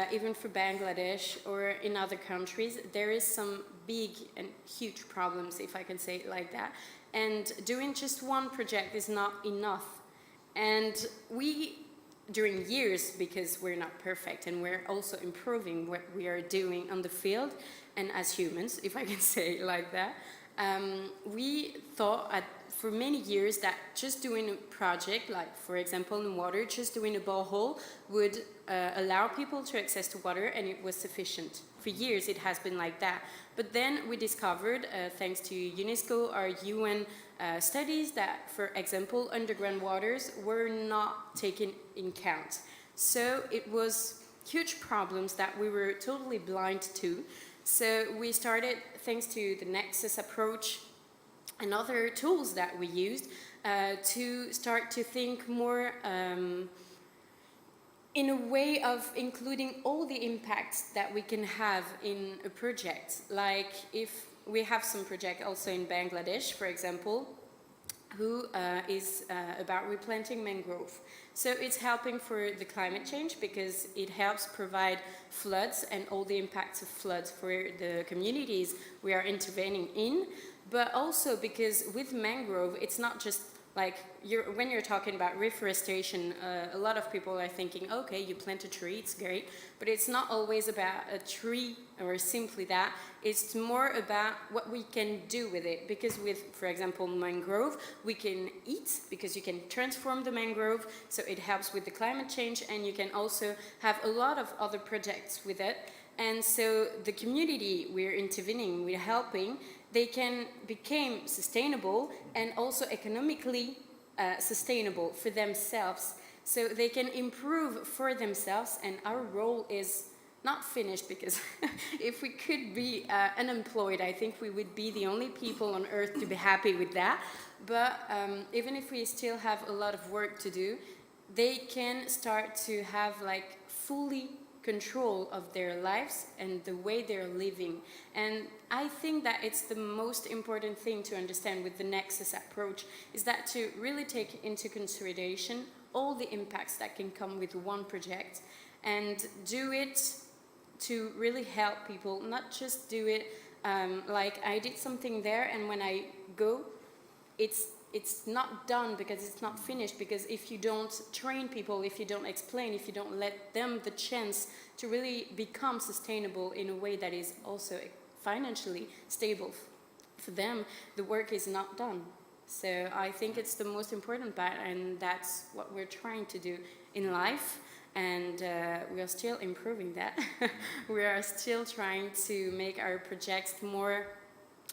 even for Bangladesh or in other countries, there is some big and huge problems, if I can say it like that. And doing just one project is not enough. And we, during years, because we're not perfect and we're also improving what we are doing on the field, and as humans, if I can say it like that, we thought for many years that just doing a project, like for example in water, just doing a borehole would allow people to access to water, and it was sufficient. For years it has been like that. But then we discovered, thanks to UNESCO, our UN studies, that, for example, underground waters were not taken in count. So it was huge problems that we were totally blind to. So we started, thanks to the nexus approach and other tools that we used, to start to think more in a way of including all the impacts that we can have in a project. Like if we have some project also in Bangladesh, for example, who is about replanting mangrove. So it's helping for the climate change because it helps provide floods and all the impacts of floods for the communities we are intervening in, but also because with mangrove, it's not just like when you're talking about reforestation, a lot of people are thinking, okay, you plant a tree, it's great, but it's not always about a tree or simply that. It's more about what we can do with it, because with, for example, mangrove, we can eat because you can transform the mangrove, so it helps with the climate change, and you can also have a lot of other projects with it. And so the community we're intervening, we're helping, they can become sustainable and also economically sustainable for themselves. So they can improve for themselves, and our role is not finished, because if we could be unemployed, I think we would be the only people on earth to be happy with that. But even if we still have a lot of work to do, they can start to have like fully control of their lives and the way they're living. And I think that it's the most important thing to understand with the nexus approach, is that to really take into consideration all the impacts that can come with one project, and do it to really help people, not just do it like I did something there and when I go, it's not done because it's not finished, because if you don't train people, if you don't explain, if you don't let them the chance to really become sustainable in a way that is also financially stable for them, the work is not done. So I think it's the most important part, and that's what we're trying to do in life, and we are still improving that. We are still trying to make our projects more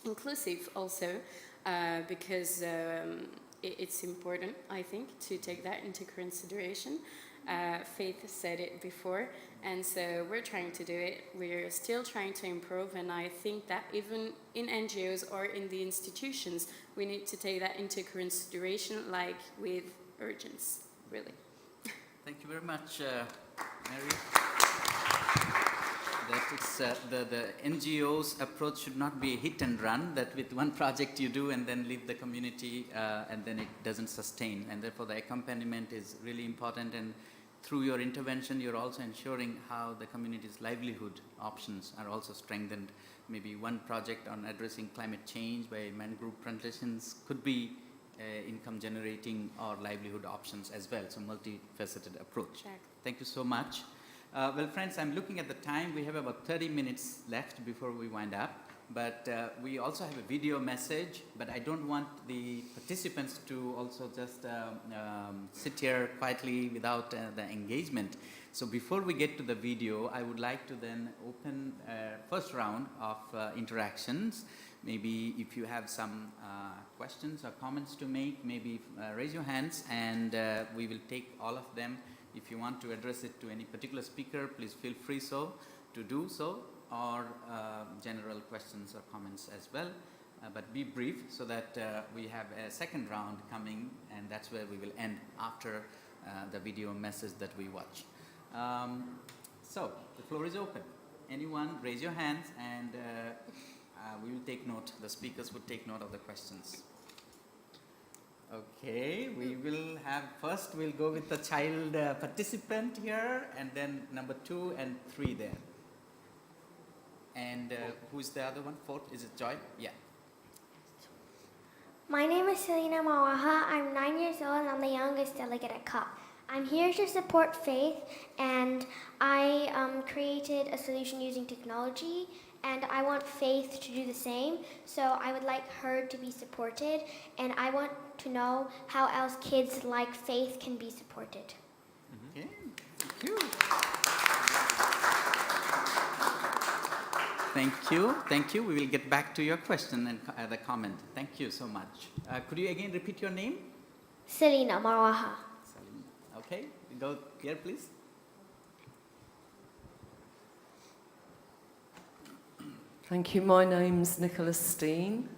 inclusive also. Because it's important, I think, to take that into consideration. Faith said it before, and so we're trying to do it. We're still trying to improve, and I think that even in NGOs or in the institutions, we need to take that into consideration, like with urgency, really. Thank you very much, Mary. That it's, the NGO's approach should not be a hit and run, that with one project you do and then leave the community and then it doesn't sustain. And therefore the accompaniment is really important, and through your intervention you're also ensuring how the community's livelihood options are also strengthened. Maybe one project on addressing climate change by mangrove plantations could be income generating or livelihood options as well. So multifaceted approach. Exactly. Thank you so much. Well, friends, I'm looking at the time. We have about 30 minutes left before we wind up. But we also have a video message. But I don't want the participants to also just sit here quietly without the engagement. So before we get to the video, I would like to then open first round of interactions. Maybe if you have some questions or comments to make, maybe raise your hands and we will take all of them. If you want to address it to any particular speaker, please feel free to do so, or general questions or comments as well. But be brief so that we have a second round coming, and that's where we will end after the video message that we watch. So the floor is open. Anyone, raise your hands and we will take note. The speakers would take note of the questions. Okay, we will have, first we'll go with the child participant here, and then number 2 and 3 there. And who's the other one? 4th, is it Joy? Yeah. My name is Selena Mawaha. I'm 9 years old and I'm the youngest delegate at COP. I'm here to support faith, and I created a solution using technology, and I want Faith to do the same. So I would like her to be supported, and I want to know how else kids like Faith can be supported. Okay, thank you. Thank you, thank you. We will get back to your question and the comment. Thank you so much. Could you again repeat your name? Selena Mawaha. Okay, go here, please. Thank you. My name's Nicola Steen,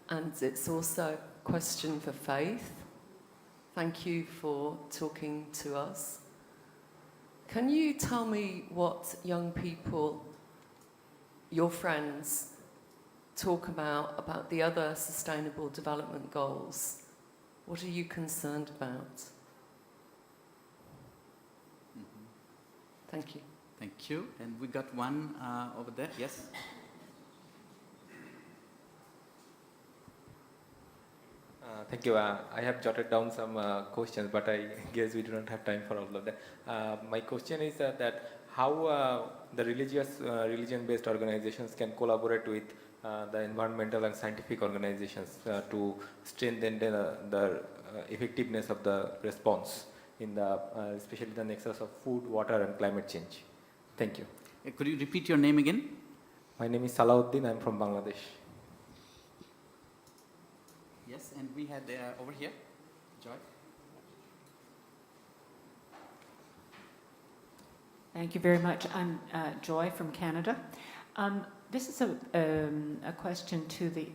and it's also a question for Faith. Thank you for talking to us. Can you tell me what young people, your friends, talk about the other sustainable development goals? What are you concerned about? Thank you. Thank you. And we got one over there. Yes? Thank you. I have jotted down some questions, but I guess we do not have time for all of that. My question is that how the religion-based organizations can collaborate with the environmental and scientific organizations to strengthen the effectiveness of the response in the especially the nexus of food, water, and climate change. Thank you. Could you repeat your name again? My name is Salahuddin. I'm from Bangladesh. Yes, and we had over here, Joy. Thank you very much. I'm Joy from Canada. This is a question to the,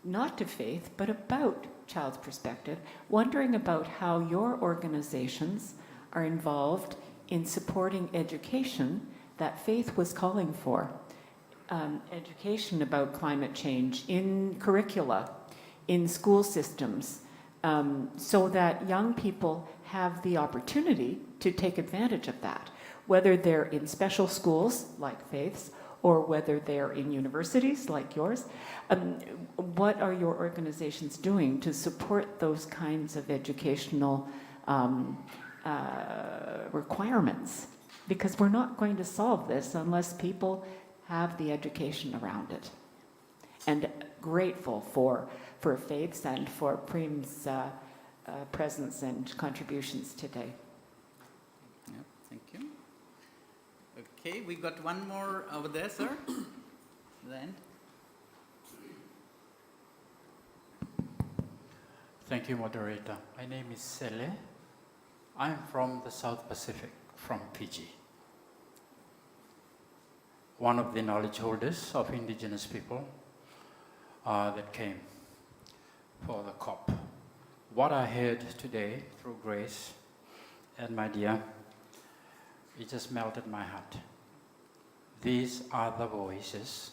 not to Faith, but about child's perspective, wondering about how your organizations are involved in supporting education that Faith was calling for. Education about climate change in curricula, in school systems, so that young people have the opportunity to take advantage of that, whether they're in special schools like Faith's or whether they're in universities like yours. What are your organizations doing to support those kinds of educational requirements? Because we're not going to solve this unless people have the education around it. And grateful for Faith's and for Prem's presence and contributions today. Yeah, thank you. Okay, we got one more over there, sir. Then. Thank you, moderator. My name is Sele. I'm from the South Pacific, from Fiji. One of the knowledge holders of indigenous people that came for the COP. What I heard today through Grace And my dear, it just melted my heart. These are the voices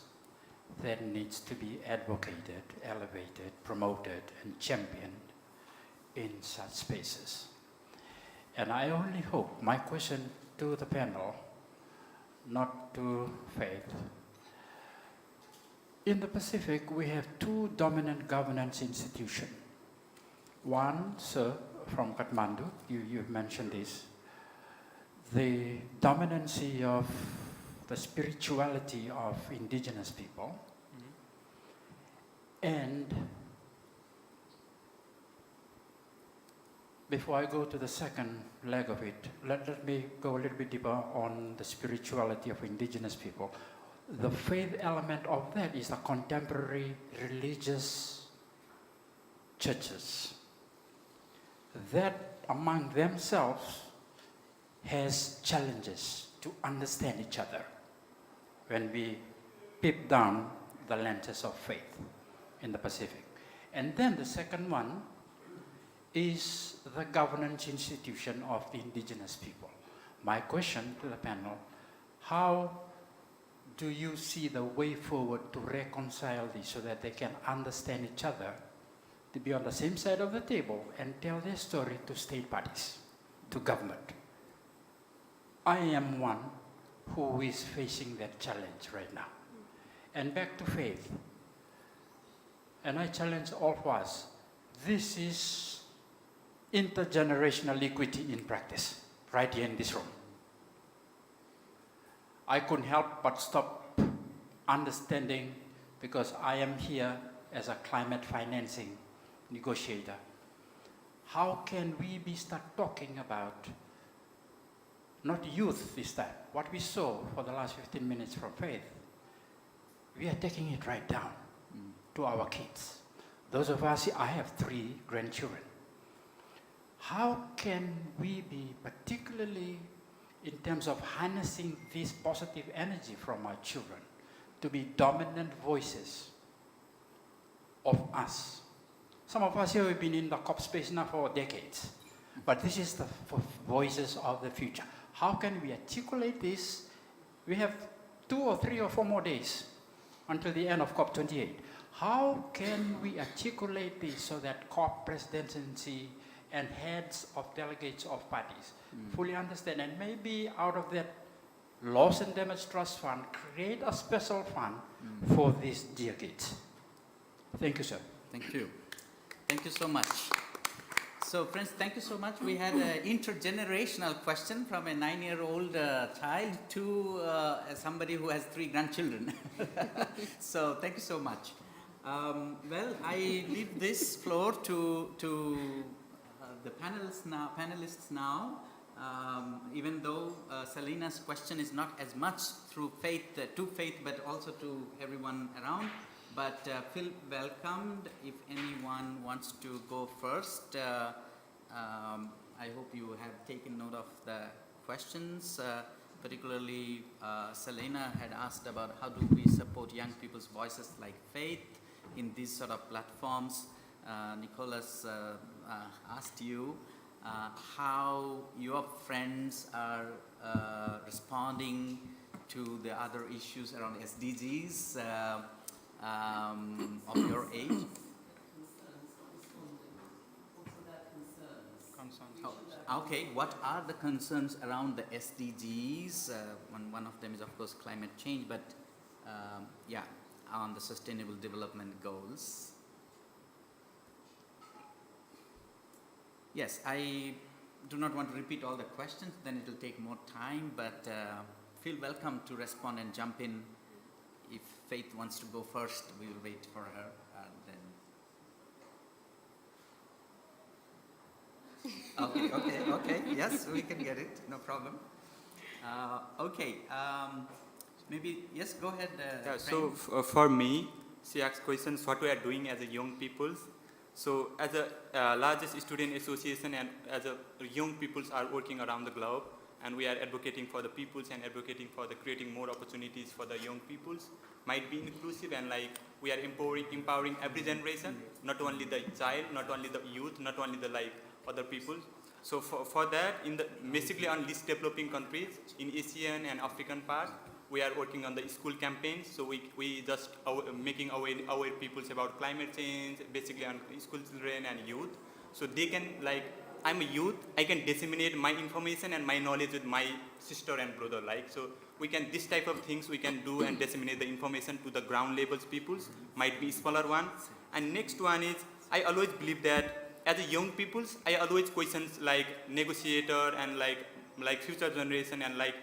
that needs to be advocated, elevated, promoted, and championed in such spaces. And I only hope, my question to the panel, not to Faith. In the Pacific, we have two dominant governance institutions. One, sir, from Kathmandu, you've mentioned this, the dominancy of the spirituality of indigenous people, and before I go to the second leg of it, let me go a little bit deeper on the spirituality of indigenous people. The faith element of that is the contemporary religious churches that among themselves has challenges to understand each other when we peep down the lenses of faith in the Pacific. And then the second one is the governance institution of the indigenous people. My question to the panel, how do you see the way forward to reconcile this so that they can understand each other, to be on the same side of the table and tell their story to state parties, to government? I am one who is facing that challenge right now. And back to faith. And I challenge all of us. This is intergenerational equity in practice, right here in this room. I couldn't help but stop understanding, because I am here as a climate financing negotiator. How can we start talking about, not youth this time, what we saw for the last 15 minutes from Faith, we are taking it right down to our kids. Those of us, I have 3 grandchildren. How can we be, particularly in terms of harnessing this positive energy from our children, to be dominant voices of us? Some of us here have been in the COP space now for decades, but this is the voices of the future. How can we articulate this? We have 2 or 3 or 4 more days until the end of COP28. How can we articulate this so that COP presidency and heads of delegates of parties fully understand, and maybe out of that loss and damage trust fund, create a special fund for these dear kids? Thank you, sir. Thank you. Thank you so much. So friends, thank you so much. We had an intergenerational question from a 9-year-old child to somebody who has 3 grandchildren. So thank you so much. Well, I leave this floor to the panelists now. Even though Selena's question is not as much through faith, to faith, but also to everyone around. But feel welcomed if anyone wants to go first. I hope you have taken note of the questions. Particularly, Selena had asked about how do we support young people's voices like faith in these sort of platforms. Nicholas asked you how your friends are responding to the other issues around SDGs of your age. Okay, what are the concerns around the SDGs? One of them is, of course, climate change, but yeah, on the Sustainable Development Goals. Yes, I do not want to repeat all the questions, then it will take more time, but feel welcome to respond and jump in. If Faith wants to go first, we will wait for her. Okay, yes, we can get it, no problem. Okay, maybe, yes, go ahead. Yeah, so for me, she asked questions what we are doing as a young people. So as a largest student association and as a young peoples are working around the globe, and we are advocating for the peoples and advocating for the creating more opportunities for the young peoples, might be inclusive, and like we are empowering every generation, not only the child, not only the youth, not only the like other people. So for that, basically on least developing countries, in Asian and African part, we are working on the school campaigns. So we just making aware people about climate change, basically on school children and youth. So they can, like, I'm a youth, I can disseminate my information and my knowledge with my sister and brother, like, so we can, this type of things we can do and disseminate the information to the ground levels peoples, might be smaller one. And next one is, I always believe that as a young peoples, I always questions like negotiator and like future generation and like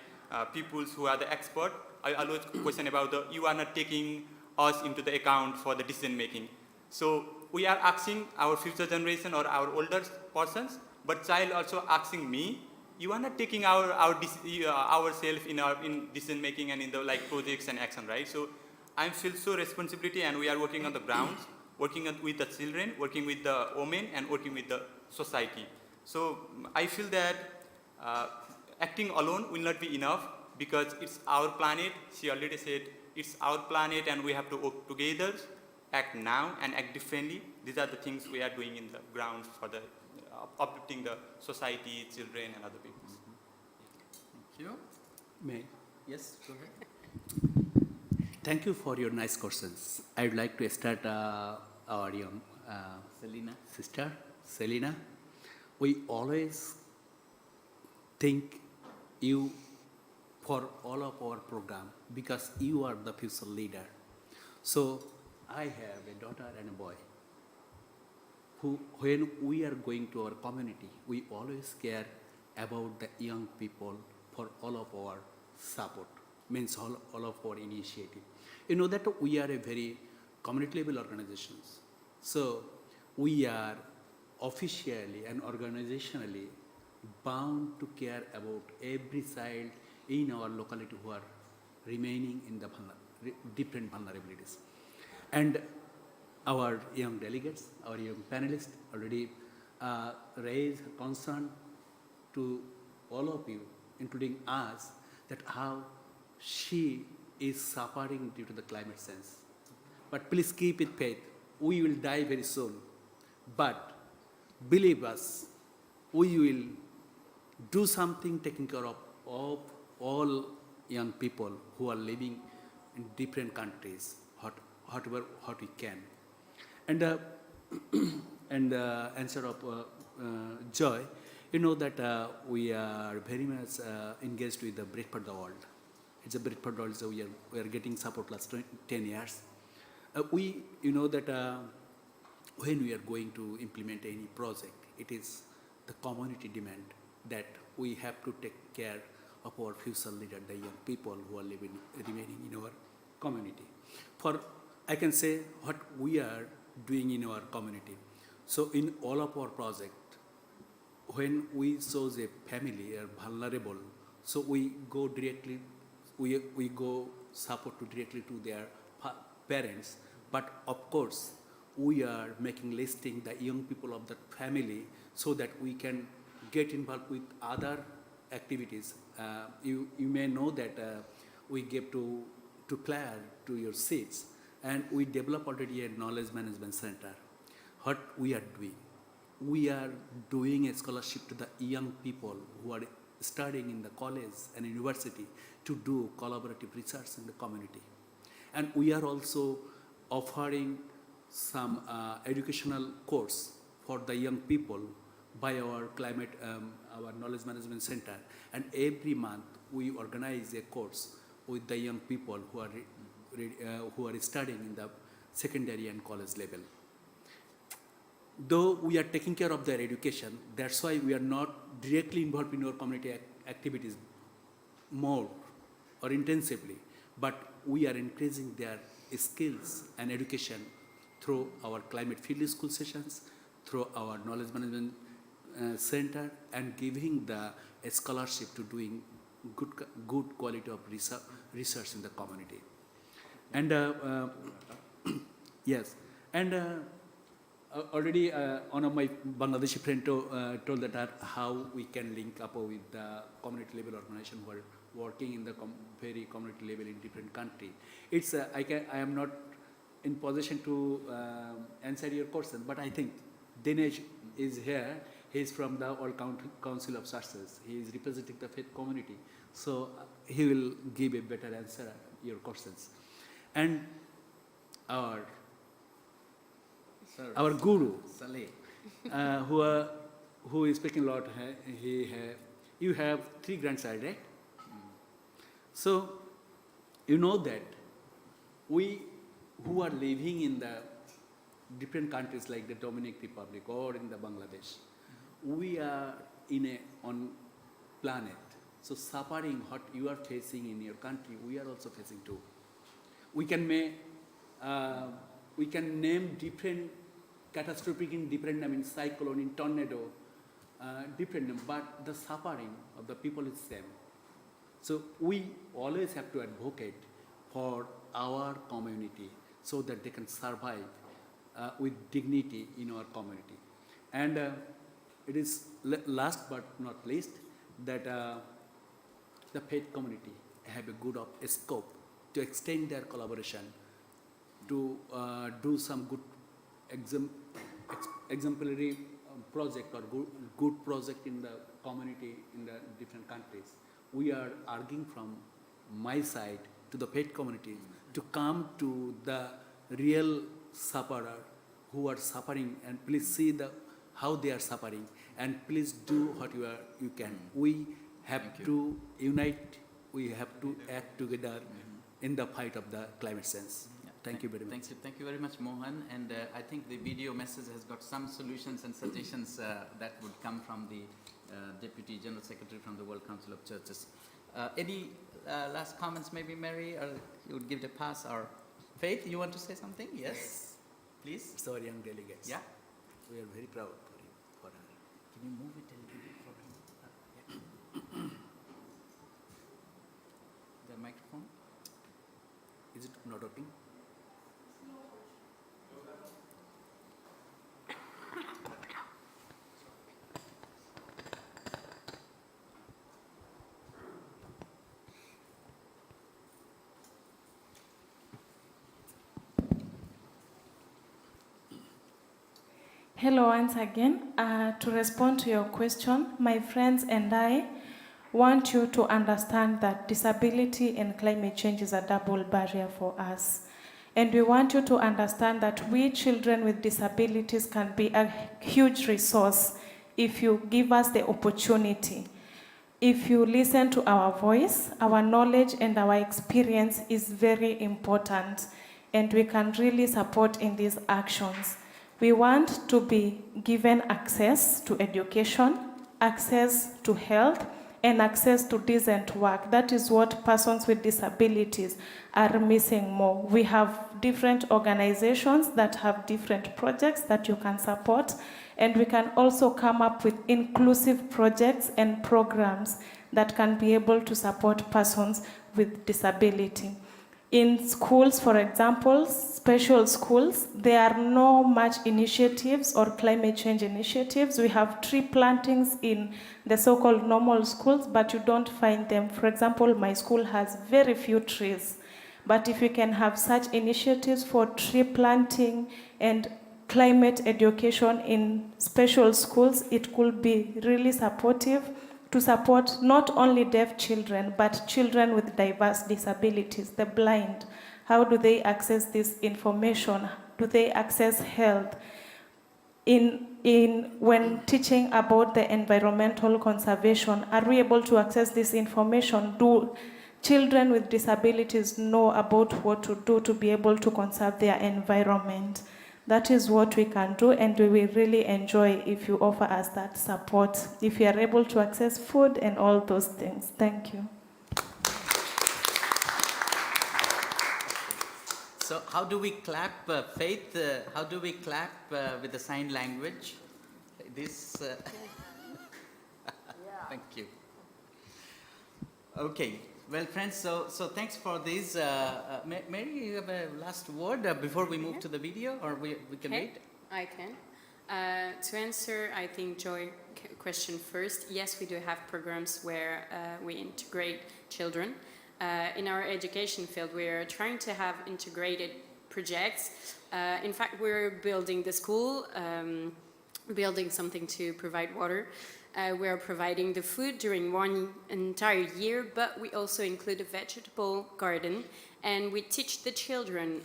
peoples who are the expert. I always question about you are not taking us into the account for the decision making. So we are asking our future generation or our older persons, but child also asking me, you are not taking ourselves in decision making and in the like projects and action, right? So I feel so responsibility, and we are working on the grounds, working with the children, working with the women, and working with the society. So I feel that acting alone will not be enough, because it's our planet. She already said it's our planet, and we have to work together, act now and act differently. These are the things we are doing in the ground for the uplifting the society, children, and other people. Thank you. May. Yes, go ahead. Thank you for your nice questions. I would like to start our young sister, Selina. We always thank you for all of our program, because you are the future leader. So I have a daughter and a boy who, when we are going to our community, we always care about the young people for all of our support, means all of our initiative. You know that we are a very community level organizations. So we are officially and organizationally bound to care about every child in our locality who are remaining in the different vulnerabilities. And our young delegates, our young panelists already raised concern to all of you, including us, that how she is suffering due to the climate change. But please keep it faith. We will die very soon. But believe us, we will do something taking care of all young people who are living in different countries, whatever we can. And answer of Joy, you know that we are very much engaged with the Bread for the World. It's a Bread for the World, so we are getting support last 10 years. You know that when we are going to implement any project, it is the community demand that we have to take care of our future leader, the young people who are remaining in our community. For I can say what we are doing in our community. So in all of our projects, when we saw a family are vulnerable, so we go directly, we go support directly to their parents. But of course, we are making listing the young people of that family so that we can get involved with other activities. You may know that we gave to Pillay to your seats, and we develop already a knowledge management center. What we are doing? We are doing a scholarship to the young people who are studying in the college and university to do collaborative research in the community. And we are also offering some educational course for the young people by our our knowledge management center. And every month we organize a course with the young people who are studying in the secondary and college level. Though we are taking care of their education, that's why we are not directly involved in our community activities more or intensively, but we are increasing their skills and education through our climate field school sessions, through our knowledge management center, and giving a scholarship to doing good quality of research in the community. And yes, and already one of my Bangladeshi friends told that how we can link up with the community level organization who are working in the very community level in different country. It's I am not in position to answer your question, but I think Dinesh is here. he is from the World Council of Churches. He is representing the faith community. So he will give a better answer to your questions. And our guru, who is speaking a lot, you have 3 grandsons, right? So you know that we who are living in the different countries like the Dominican Republic or in the Bangladesh, we are on planet. So suffering what you are facing in your country, we are also facing too. We can name different catastrophic in different names, cyclone, in tornado, different name, but the suffering of the people is same. So we always have to advocate for our community so that they can survive with dignity in our community. And it is last but not least that the faith community have a good scope to extend their collaboration, to do some good exemplary project or good project in the community in the different countries. We are arguing from my side to the faith community to come to the real sufferer who are suffering, and please see how they are suffering, and please do what you can. We have to unite, we have to act together in the fight of the climate change. Thank you very much. Thank you very much, Mohan. And I think the video message has got some solutions and suggestions that would come from the Deputy General Secretary from the World Council of Churches. Any last comments, maybe Mary, or you would give the pass, or Faith, you want to say something? Yes, please. It's our young delegates. Yeah. We are very proud for her. Can you move it a little bit for him? The microphone? Is it not working? Hello once again. To respond to your question, my friends and I want you to understand that disability and climate change is a double barrier for us. And we want you to understand that we children with disabilities can be a huge resource if you give us the opportunity. If you listen to our voice, our knowledge and our experience is very important, and we can really support in these actions. We want to be given access to education, access to health, and access to decent work. That is what persons with disabilities are missing more. We have different organizations that have different projects that you can support, and we can also come up with inclusive projects and programs that can be able to support persons with disability. In schools, for example, special schools, there are no much initiatives or climate change initiatives. We have tree plantings in the so-called normal schools, but you don't find them. For example, my school has very few trees. But if you can have such initiatives for tree planting and climate education in special schools, it could be really supportive to support not only deaf children, but children with diverse disabilities, the blind. How do they access this information? Do they access health? When teaching about the environmental conservation, are we able to access this information? Do children with disabilities know about what to do to be able to conserve their environment? That is what we can do, and we will really enjoy if you offer us that support, if you are able to access food and all those things. Thank you. So how do we clap, Faith? How do we clap with the sign language? This. Thank you. Okay. Well, friends, so thanks for this. Mary, you have a last word before we move to the video, or we can wait? I can. To answer, I think, Joy's question first, yes, we do have programs where we integrate children. In our education field, we're trying to have integrated projects. In fact, we're building the school building something to provide water. We are providing the food during one entire year, but we also include a vegetable garden, and we teach the children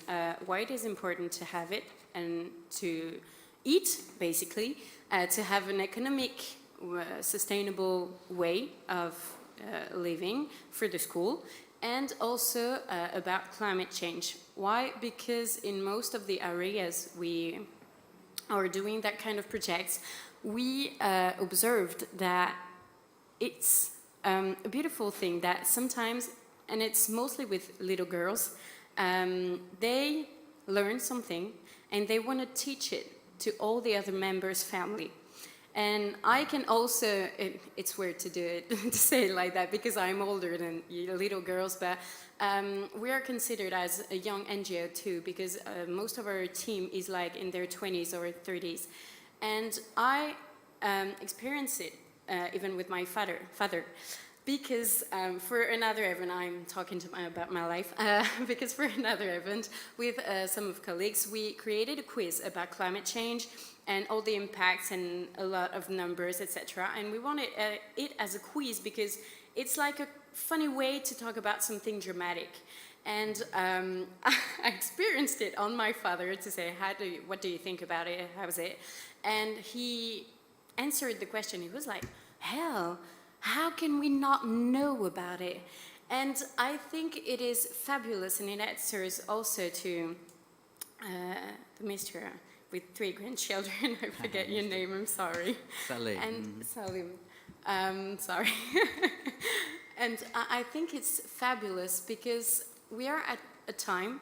why it is important to have it and to eat, basically, to have an economic, sustainable way of living for the school, and also about climate change. Why? Because in most of the areas we are doing that kind of projects, we observed that it's a beautiful thing that sometimes, and it's mostly with little girls, they learn something and they want to teach it to all the other members' family. And I can also, it's weird to do it, to say it like that, because I'm older than you little girls, but we are considered as a young NGO too, because most of our team is like in their 20s or 30s. And I experienced it even with my father, because for another event, I'm talking about my life, because for another event with some of colleagues, we created a quiz about climate change and all the impacts and a lot of numbers, etc. And we wanted it as a quiz because it's like a funny way to talk about something dramatic. And I experienced it on my father to say, what do you think about it? How is it? And he answered the question. He was like, hell, how can we not know about it? And I think it is fabulous, and it answers also to the Mr. with 3 grandchildren. I forget your name, I'm sorry. Salim. And Salim, sorry. And I think it's fabulous because we are at a time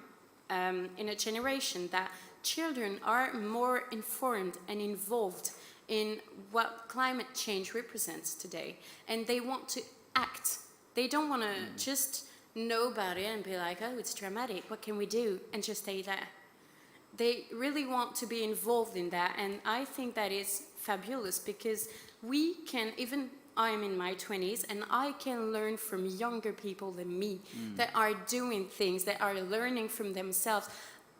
in a generation that children are more informed and involved in what climate change represents today. And they want to act. They don't want to just know about it and be like, oh, it's dramatic, what can we do? And just stay there. They really want to be involved in that. And I think that is fabulous because we can, even I'm in my 20s, and I can learn from younger people than me that are doing things, that are learning from themselves.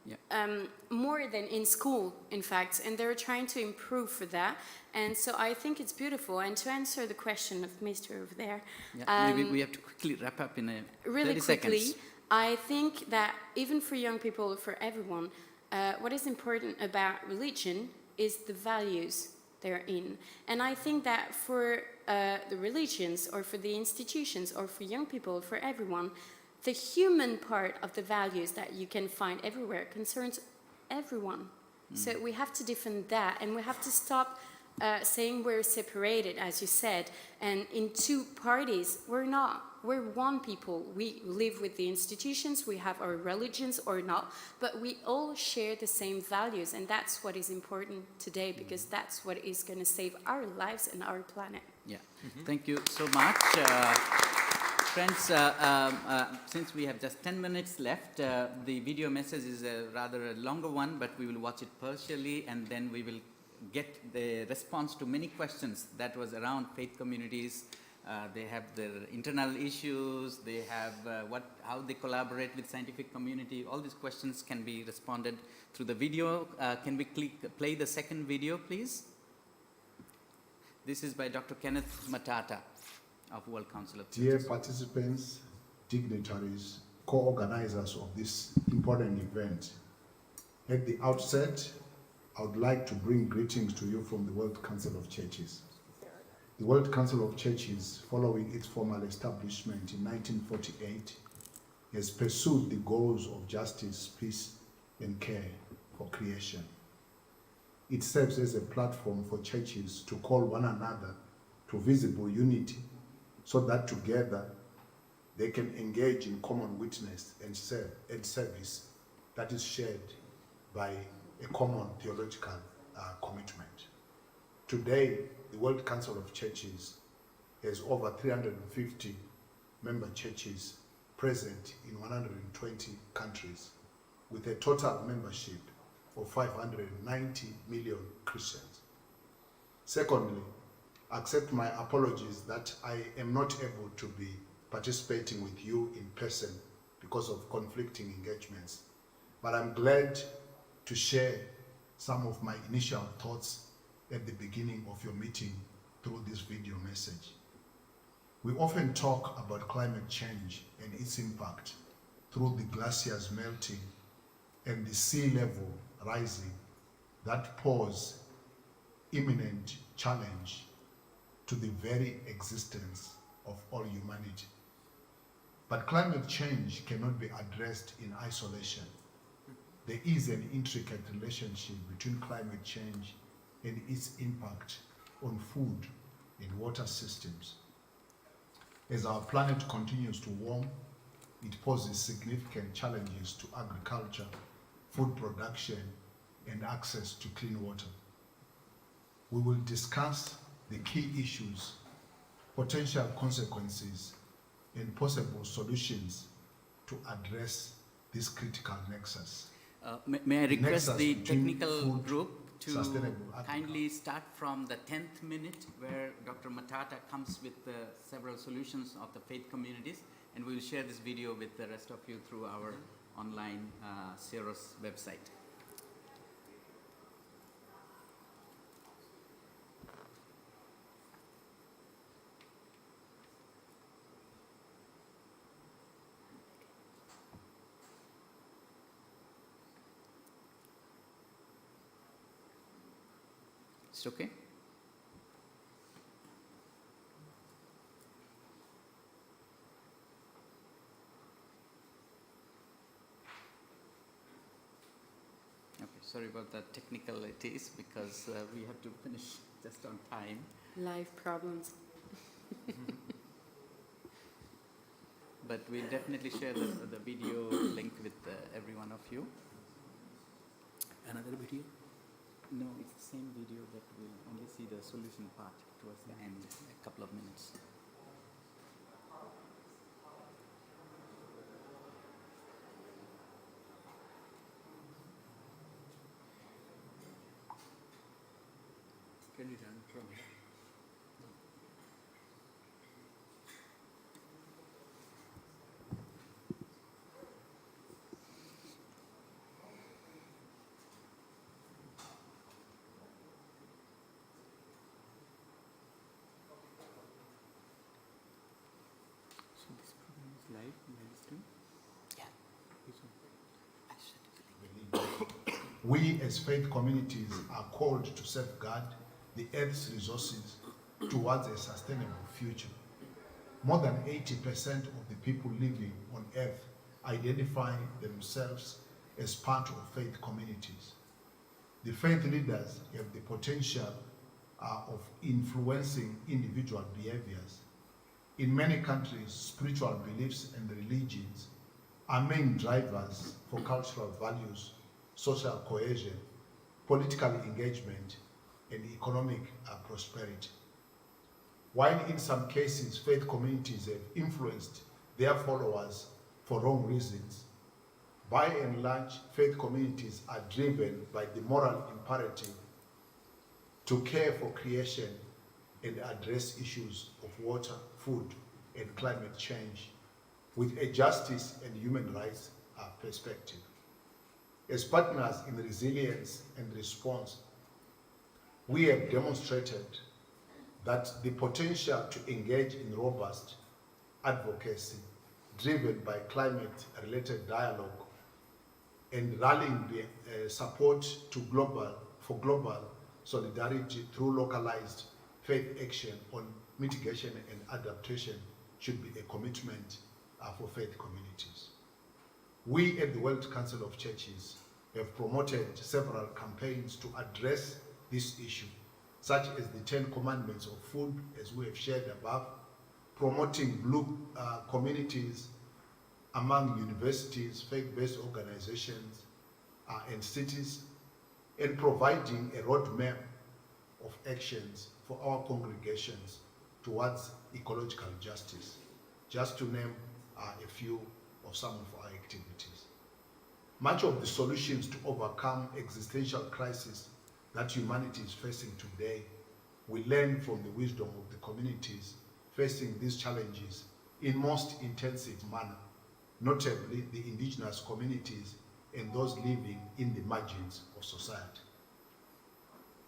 Yeah. More than in school, in fact, and they're trying to improve for that. And so I think it's beautiful. And to answer the question of Mr. over there, maybe we have to quickly wrap up in a really 30 quickly, seconds. I think that even for young people, for everyone, what is important about religion is the values they're in. And I think that for the religions or for the institutions or for young people, for everyone, the human part of the values that you can find everywhere concerns everyone. So we have to defend that, and we have to stop saying we're separated, as you said, and in 2 parties. We're not. We're one people. We live with the institutions, we have our religions or not, but we all share the same values, and that's what is important today, because that's what is going to save our lives and our planet. Yeah, thank you so much. Friends, since we have just 10 minutes left, the video message is a rather a longer one, but we will watch it partially, and then we will get the response to many questions that was around faith communities. They have their internal issues, they have how they collaborate with scientific community. All these questions can be responded through the video. Can we play the second video, please? This is by Dr. Kenneth Matata of World Council of Dear Churches. participants, dignitaries, co-organizers of this important event, at the outset, I would like to bring greetings to you from the World Council of Churches. The World Council of Churches, following its formal establishment in 1948, has pursued the goals of justice, peace, and care for creation. It serves as a platform for churches to call one another to visible unity, so that together they can engage in common witness and service that is shared by a common theological commitment. Today, the World Council of Churches has over 350 member churches present in 120 countries, with a total membership of 590 million Christians. Secondly, accept my apologies that I am not able to be participating with you in person because of conflicting engagements, but I'm glad to share some of my initial thoughts at the beginning of your meeting through this video message. We often talk about climate change and its impact through the glaciers melting and the sea level rising that pose imminent challenge to the very existence of all humanity. But climate change cannot be addressed in isolation. There is an intricate relationship between climate change and its impact on food and water systems. As our planet continues to warm, it poses significant challenges to agriculture, food production, and access to clean water. We will discuss the key issues, potential consequences, and possible solutions to address this critical nexus. May I request Nexus the between technical food, group to sustainable agriculture. kindly start from the 10th minute where Dr. Matata comes with several solutions of the faith communities, and we will share this video with the rest of you through our online CEROS website. It's okay? Okay, sorry about the technicalities because we have to finish just on time. Live problems. But we'll definitely share the video link with every one of you. Another video? No, it's the same video, but we'll only see the solution part towards the end, a couple of minutes. Can you run from here? So this program is live stream? Yeah. We as faith communities are called to safeguard the Earth's resources towards a sustainable future. More than 80% of the people living on Earth identify themselves as part of faith communities. The faith leaders have the potential of influencing individual behaviors. In many countries, spiritual beliefs and religions are main drivers for cultural values, social cohesion, political engagement, and economic prosperity. While in some cases, faith communities have influenced their followers for wrong reasons, by and large, faith communities are driven by the moral imperative to care for creation and address issues of water, food, and climate change with a justice and human rights perspective. As partners in resilience and response, we have demonstrated that the potential to engage in robust advocacy driven by climate-related dialogue and rallying the support to for global solidarity through localized faith action on mitigation and adaptation should be a commitment for faith communities. We at the World Council of Churches have promoted several campaigns to address this issue, such as the 10 Commandments of Food, as we have shared above, promoting blue communities among universities, faith-based organizations, and cities, and providing a roadmap of actions for our congregations towards ecological justice, just to name a few of some of our activities. Much of the solutions to overcome existential crisis that humanity is facing today, we learn from the wisdom of the communities facing these challenges in most intensive manner, notably the indigenous communities and those living in the margins of society.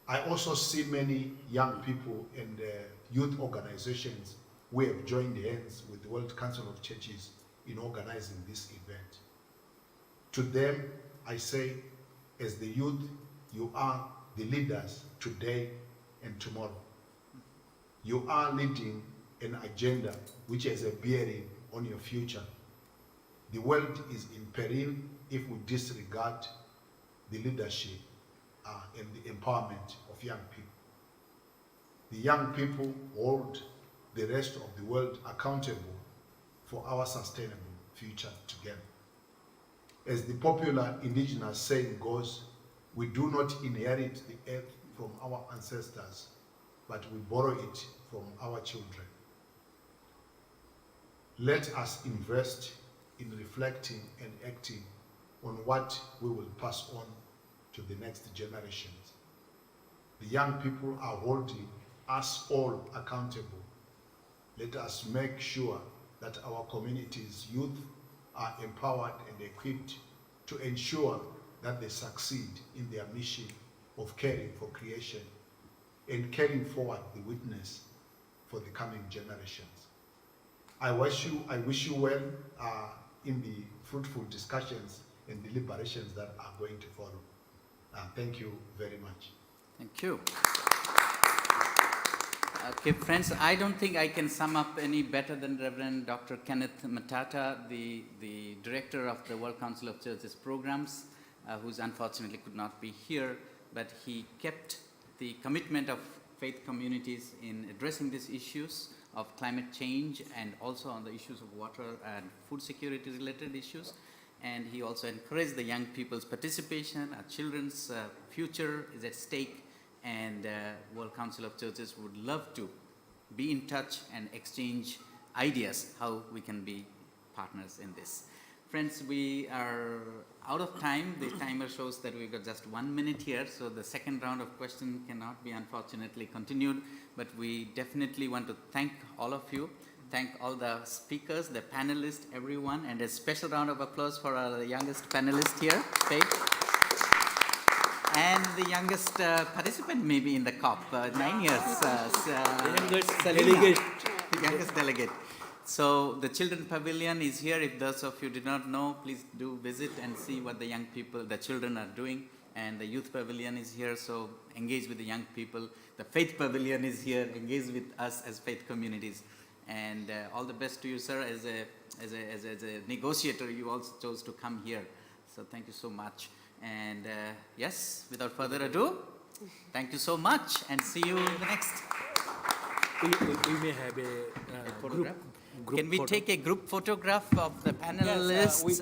I also see many young people and youth organizations who have joined hands with the World Council of Churches in organizing this event. To them, I say, as the youth, you are the leaders today and tomorrow. You are leading an agenda which has a bearing on your future. The world is in peril if we disregard the leadership and the empowerment of young people. The young people hold the rest of the world accountable for our sustainable future together. As the popular indigenous saying goes, we do not inherit the earth from our ancestors, but we borrow it from our children. Let us invest in reflecting and acting on what we will pass on to the next generations. The young people are holding us all accountable. Let us make sure that our community's youth are empowered and equipped to ensure that they succeed in their mission of caring for creation and carrying forward the witness for the coming generations. I wish you well in the fruitful discussions and deliberations that are going to follow. Thank you very much. Thank you. Okay, friends, I don't think I can sum up any better than Reverend Dr. Kenneth Matata, the director of the World Council of Churches programs, who's unfortunately could not be here, but he kept the commitment of faith communities in addressing these issues of climate change and also on the issues of water and food security related issues. And he also encouraged the young people's participation. Our children's future is at stake, and World Council of Churches would love to be in touch and exchange ideas how we can be partners in this. Friends, we are out of time. The timer shows that we've got just 1 minute here, so the second round of questions cannot be unfortunately continued, but we definitely want to thank all of you. Thank all the speakers, the panelists, everyone, and a special round of applause for our youngest panelist here, Faith. And the youngest participant maybe in the COP, 9 years. The youngest delegate. So the Children Pavilion is here. If those of you did not know, please do visit and see what the young people, the children are doing. And the Youth Pavilion is here, so engage with the young people. The Faith Pavilion is here, engage with us as faith communities. And all the best to you, sir, as a negotiator. You also chose to come here, so thank you so much. And yes, without further ado, thank you so much, and see you in the next. We may have a photograph. Can we take a group photograph of the panelists? Yes,